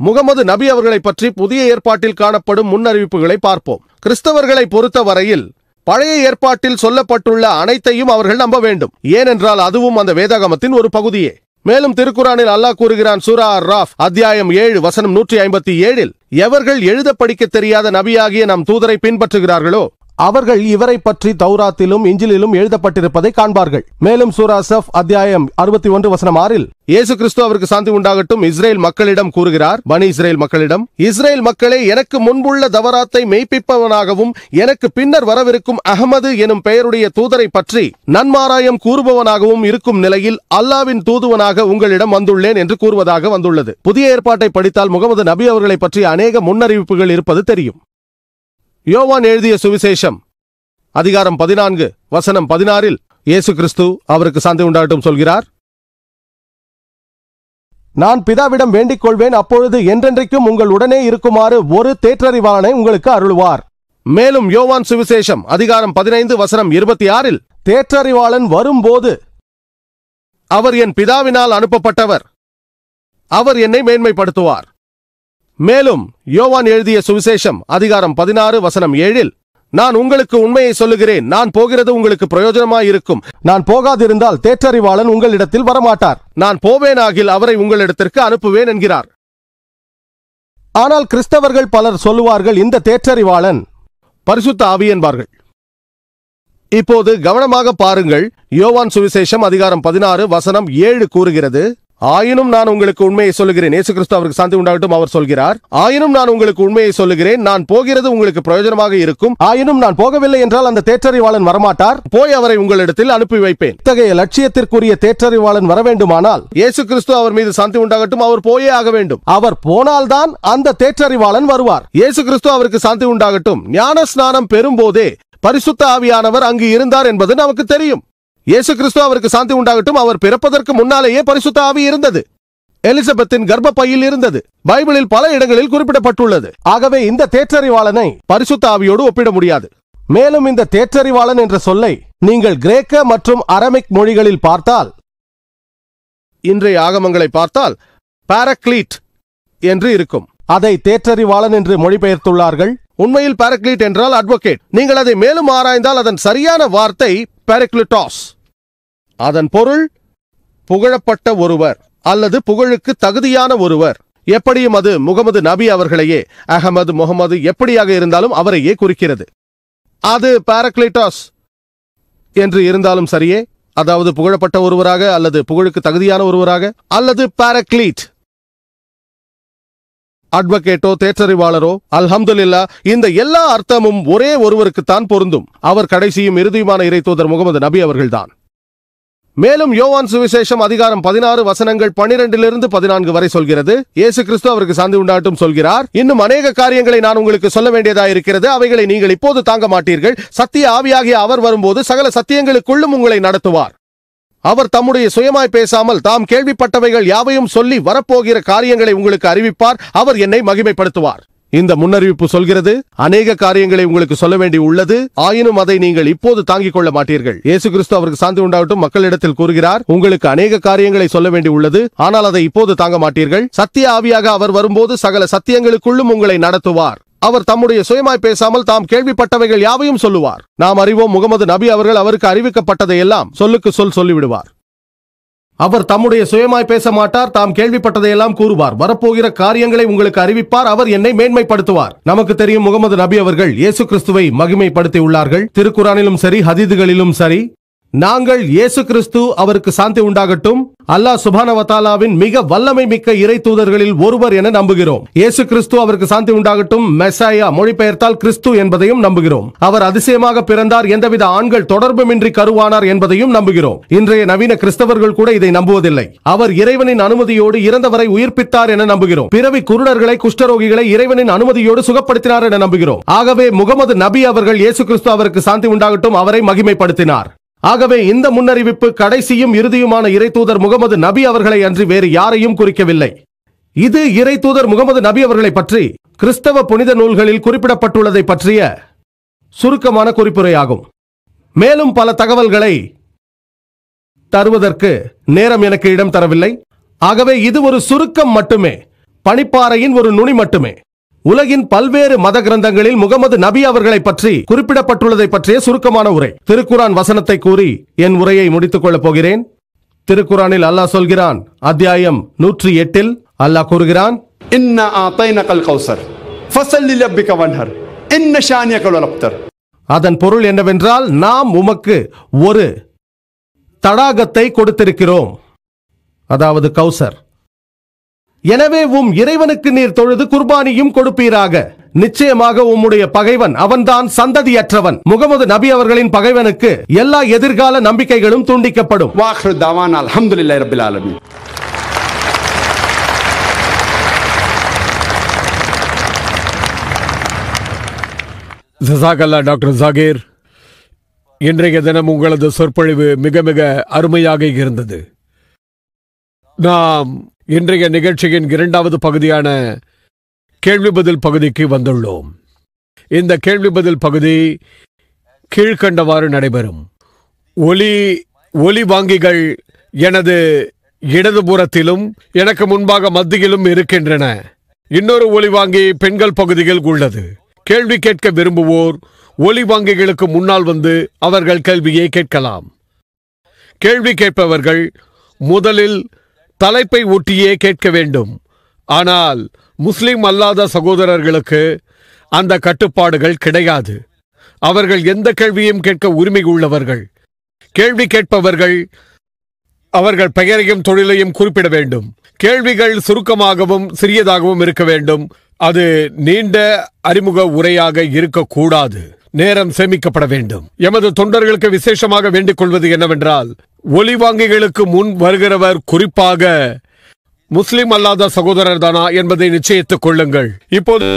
முகமது நபி அவர்களை பற்றி புதிய ஏற்பாட்டில் காணப்படும் முன்னறிவிப்புகளை பார்ப்போம். கிறிஸ்தவர்களை பொறுத்தவரையில் பழைய ஏற்பாட்டில் சொல்லப்பட்டுள்ள அனைத்தையும் அவர்கள் நம்ப வேண்டும். ஏனென்றால் அதுவும் அந்த வேதாகமத்தின் ஒரு பகுதியே. மேலும் திருக்குரானில் அல்லாஹ் கூறுகிறான், சூரா அர்-ராஃப் அத்தியாயம் 7 வசனம் 157, எவர்கள் எழுத படிக்க தெரியாத நபியாகிய நம் தூதரை பின்பற்றுகிறார்களோ அவர்கள் இவரை பற்றி தௌராத்திலும் இஞ்சிலிலும் எழுதப்பட்டிருப்பதை காண்பார்கள். மேலும் சூரா சஃப் அத்தியாயம் 61 வசனம் 6 இயேசு கிறிஸ்து அவருக்கு சாந்தி உண்டாகட்டும் இஸ்ரேல் மக்களிடம் கூறுகிறார், பனி இஸ்ரேல் மக்களிடம், இஸ்ரேல் மக்களே, எனக்கு முன்புள்ள தவராத்தை மெய்ப்பிப்பவனாகவும் எனக்கு பின்னர் வரவிருக்கும் அஹமது எனும் பெயருடைய தூதரை பற்றி நன்மாராயம் கூறுபவனாகவும் இருக்கும் நிலையில் அல்லாவின் தூதுவனாக உங்களிடம் வந்துள்ளேன் என்று கூறுவதாக வந்துள்ளது. புதிய ஏற்பாட்டை படித்தால் முகமது நபி அவர்களை பற்றி அநேக முன்னறிவிப்புகள் இருப்பது தெரியும். யோவான் எழுதிய சுவிசேஷம் அதிகாரம் 14 வசனம் 16 இயேசு கிறிஸ்து அவருக்கு சாந்தி உண்டாகட்டும் சொல்கிறார், நான் பிதாவிடம் வேண்டிக் கொள்வேன், அப்பொழுது என்றென்றைக்கும் உங்கள் உடனே இருக்குமாறு ஒரு தேற்றறிவாளனை உங்களுக்கு அருளுவார். மேலும் யோவான் சுவிசேஷம் அதிகாரம் 15 வசனம் 26 தேற்றறிவாளன் வரும்போது அவர் என் பிதாவினால் அனுப்பப்பட்டவர், அவர் என்னை மேன்மைப்படுத்துவார். மேலும் யோவான் எழுதிய சுவிசேஷம் அதிகாரம் 16 வசனம் 7 நான் உங்களுக்கு உண்மையை சொல்லுகிறேன், நான் போகிறது உங்களுக்கு பிரயோஜனமாயிருக்கும், நான் போகாதிருந்தால் தேற்றறிவாளன் உங்களிடத்தில் வரமாட்டார், நான் போவேனாகில் அவரை உங்களிடத்திற்கு அனுப்புவேன் என்கிறார். ஆனால் கிறிஸ்தவர்கள் பலர் சொல்லுவார்கள், இந்த தேற்றறிவாளன் பரிசுத்த ஆவி என்பார்கள். இப்போது கவனமாக பாருங்கள். யோவான் சுவிசேஷம் அதிகாரம் 16 வசனம் 7 கூறுகிறது, ஆயினும் நான் உங்களுக்கு உண்மையை சொல்லுகிறேன். இயேசு கிறிஸ்து அவருக்கு சாந்தி உண்டாகட்டும் அவர் சொல்கிறார், ஆயினும் நான் உங்களுக்கு உண்மையை சொல்லுகிறேன், நான் போகிறது உங்களுக்கு பிரயோஜனமாக இருக்கும், ஆயினும் நான் போகவில்லை என்றால் அந்த தேற்றறிவாளன் வரமாட்டார், போய் அவரை உங்களிடத்தில் அனுப்பி வைப்பேன். இத்தகைய லட்சியத்திற்குரிய தேற்றறிவாளன் வர வேண்டுமானால் இயேசு கிறிஸ்து அவர் மீது சாந்தி உண்டாகட்டும் அவர் போயே ஆக வேண்டும். அவர் போனால்தான் அந்த தேற்றறிவாளன் வருவார். இயேசு கிறிஸ்து அவருக்கு சாந்தி உண்டாகட்டும் ஞான ஸ்நானம் பெறும்போதே பரிசுத்த ஆவியானவர் அங்கு இருந்தார் என்பது நமக்கு தெரியும். இயேசு கிறிஸ்து அவருக்கு சாந்தி உண்டாகட்டும் அவர் பிறப்பதற்கு முன்னாலேயே பரிசுத்த ஆவி இருந்தது, எலிசபெத்தின் கர்ப்பப்பையில் இருந்தது, பைபிளில் பல இடங்களில் குறிப்பிடப்பட்டுள்ளது. ஆகவே இந்த தேற்றறிவாளனை பரிசுத்த ஆவியோடு ஒப்பிட முடியாது. மேலும் இந்த தேற்றறிவாளன் என்ற சொல்லை நீங்கள் கிரேக்க மற்றும் அரமிக் மொழிகளில் பார்த்தால், இன்றைய ஆகமங்களை பார்த்தால் பாரக்லீட் என்று இருக்கும். அதை தேற்றறிவாளன் என்று மொழிபெயர்த்துள்ளார்கள். உண்மையில் பாரக்லீட் என்றால் அட்வொகேட். நீங்கள் அதை மேலும் ஆராய்ந்தால் அதன் சரியான வார்த்தை பாரக்லிட்டாஸ். அதன் பொருள் புகழப்பட்ட ஒருவர் அல்லது புகழுக்கு தகுதியான ஒருவர். எப்படியும் அது முகமது நபி அவர்களையே, அகமது முகமது எப்படியாக இருந்தாலும் அவரையே குறிக்கிறது. அது பாரக்லிட்டாஸ் என்று இருந்தாலும் சரியே, அதாவது புகழப்பட்ட ஒருவராக அல்லது புகழுக்கு தகுதியான ஒருவராக அல்லது பாரக்லீட், அட்வொகேட்டோ தேற்றறிவாளரோ, அல்ஹம்துலில்லா, இந்த எல்லா அர்த்தமும் ஒரே ஒருவருக்குத்தான் பொருந்தும். அவர் கடைசியும் இறுதியுமான இறை தூதர் முகமது நபி அவர்கள்தான். மேலும் யோவான் சுவிசேஷம் அதிகாரம் 16 வசனங்கள் 12 14 வரை சொல்கிறது, இயேசு கிறிஸ்து அவருக்கு சாந்தி உண்டாகட்டும் சொல்கிறார், இன்னும் அநேக காரியங்களை நான் உங்களுக்கு சொல்ல வேண்டியதாயிருக்கிறது, அவைகளை நீங்கள் இப்போது தாங்க மாட்டீர்கள். சத்திய ஆவியாகிய அவர் வரும்போது சகல சத்தியங்களுக்குள்ளும் உங்களை நடத்துவார். அவர் தம்முடைய சுயமாய் பேசாமல் தாம் கேள்விப்பட்டவைகள் யாவையும் சொல்லி வரப்போகிற காரியங்களை உங்களுக்கு அறிவிப்பார். அவர் என்னை மகிமைப்படுத்துவார். இந்த முன்னறிவிப்பு சொல்கிறது, அநேக காரியங்களை உங்களுக்கு சொல்ல வேண்டி உள்ளது, ஆயினும் அதை நீங்கள் இப்போது தாங்கிக் கொள்ள மாட்டீர்கள். இயேசு கிறிஸ்து அவருக்கு சாந்தி உண்டாகட்டும் மக்களிடத்தில் கூறுகிறார், உங்களுக்கு அநேக காரியங்களை சொல்ல வேண்டி உள்ளது, ஆனால் அதை இப்போது தாங்க மாட்டீர்கள். சத்திய ஆவியாக அவர் வரும்போது சகல சத்தியங்களுக்குள்ளும் உங்களை நடத்துவார். அவர் தம்முடைய சுயமாய் பேசாமல் தாம் கேள்விப்பட்டவைகள் யாவையும் சொல்லுவார். நாம் அறிவோம், முகமது நபி அவர்கள் அவருக்கு அறிவிக்கப்பட்டதை எல்லாம் சொல்லுக்கு சொல்லிவிடுவார். அவர் தம்முடைய சுயமாய் பேச மாட்டார், தாம் கேள்விப்பட்டதையெல்லாம் கூறுவார். வரப்போகிற காரியங்களை உங்களுக்கு அறிவிப்பார். அவர் என்னை மேன்மைப்படுத்துவார். நமக்கு தெரியும், முகமது நபி அவர்கள் இயேசு கிறிஸ்துவை மகிமைப்படுத்தி உள்ளார்கள். திருக்குரானிலும் சரி, ஹதீதுகளிலும் சரி. நாங்கள் இயேசு கிறிஸ்து அவருக்கு சாந்தி உண்டாகட்டும், அல்லாஹ் சுப்ஹானஹு வ தஆலாவின் மிக வல்லமை மிக்க இறை தூதர்களில் ஒருவர் என நம்புகிறோம். இயேசு கிறிஸ்து அவருக்கு சாந்தி உண்டாகட்டும், மெசாயா மொழிபெயர்த்தால் கிறிஸ்து என்பதையும் நம்புகிறோம். அவர் அதிசயமாக பிறந்தார், எந்தவித ஆண்கள் தொடர்புமின்றி கருவானார் என்பதையும் நம்புகிறோம். இன்றைய நவீன கிறிஸ்தவர்கள் கூட இதை நம்புவதில்லை. அவர் இறைவனின் அனுமதியோடு இறந்தவரை உயிர்ப்பித்தார் என நம்புகிறோம். பிறவி குருடர்களை, குஷ்டரோகிகளை இறைவனின் அனுமதியோடு சுகப்படுத்தினார் என நம்புகிறோம். ஆகவே முகமது நபி அவர்கள் இயேசு கிறிஸ்து அவருக்கு சாந்தி உண்டாகட்டும் அவரை மகிமைப்படுத்தினார். ஆகவே இந்த முன்னறிவிப்பு கடைசியும் இறுதியுமான இறை தூதர் முகமது நபி அவர்களை அன்றி வேறு யாரையும் குறிக்கவில்லை. இது இறை தூதர் முகமது நபி அவர்களை பற்றி கிறிஸ்தவ புனித நூல்களில் குறிப்பிடப்பட்டுள்ளதை பற்றிய சுருக்கமான குறிப்புரையாகும். மேலும் பல தகவல்களை தருவதற்கு நேரம் எனக்கு இடம் தரவில்லை. ஆகவே இது ஒரு சுருக்கம் மட்டுமே, பனிப்பாறையின் ஒரு நுனி மட்டுமே. உலகின் பல்வேறு மத கிரந்தங்களில் முகமது நபி அவர்களை பற்றி குறிப்பிடப்பட்டுள்ளதை பற்றிய சுருக்கமான உரை. திருக்குரான் வசனத்தை கூறி என் உரையை முடித்துக் கொள்ளப் போகிறேன். திருக்குரானில் அல்லாஹ் சொல்கிறான், அத்தியாயம் 108 அல்லாஹ் கூறுகிறான், இன்னா ஆதைனகல் கௌசர் ஃபஸல்லி லிரப்பிக வன்ஹர் இன்ன ஷானியகல் அப்தர். அதன் பொருள் என்னவென்றால், நாம் உமக்கு ஒரு தடாகத்தை கொடுத்திருக்கிறோம், அதாவது கௌசர். எனவே உம் இறைவனுக்கு நீர் தொழுது குர்பானியும் கொடுப்பீராக. நிச்சயமாக உம்முடைய பகைவன் அவன்தான் சந்ததியற்றவன். முகமது நபி அவர்களின் பகைவனுக்கு எல்லா எதிர்கால நம்பிக்கைகளும் துண்டிக்கப்படும். வாஹிரு தவானா அல்ஹம்துலில்லாஹி ரப்பில் ஆலமீன். ஜஸாகல்லா டாக்டர் ஜாகீர். இன்றைய தினம் உங்களது சொற்பொழிவு மிக மிக அருமையாக இருந்தது. நாம் இன்றைய நிகழ்ச்சியின் இரண்டாவது பகுதியான கேள்வி பதில் பகுதிக்கு வந்துள்ளோம். இந்த கேள்வி பதில் பகுதி கீழ்கண்டவாறு நடைபெறும். ஒலி வாங்கிகள் எனது இடதுபுறத்திலும் எனக்கு முன்பாக மத்தியிலும் இருக்கின்றன. இன்னொரு ஒலி வாங்கி பெண்கள் பகுதியில் உள்ளது. கேள்வி கேட்க விரும்புவோர் ஒலி வாங்கிகளுக்கு முன்னால் வந்து அவர்கள் கேள்வியை கேட்கலாம். கேள்வி கேட்பவர்கள் முதலில் தலைப்பை ஒட்டியே கேட்க வேண்டும். ஆனால் முஸ்லிம் அல்லாத சகோதரர்களுக்கு அந்த கட்டுப்பாடுகள் கிடையாது. அவர்கள் எந்த கேள்வியும் கேட்க உரிமை உள்ளவர்கள். கேள்வி கேட்பவர்கள் அவர்கள் பெயரையும் தொழிலையும் குறிப்பிட வேண்டும். கேள்விகள் சுருக்கமாகவும் சிறியதாகவும் இருக்க வேண்டும். அது நீண்ட அறிமுக உரையாக இருக்கக்கூடாது. நேரம் சேமிக்கப்பட வேண்டும். எமது தொண்டர்களுக்கு விசேஷமாக வேண்டிக் கொள்வது என்னவென்றால், ஒலிவாங்கிகளுக்கு முன் வருகிறவர் குறிப்பாக முஸ்லிம் அல்லாத சகோதரர் தானா என்பதை நிச்சயித்துக் கொள்ளுங்கள். இப்போது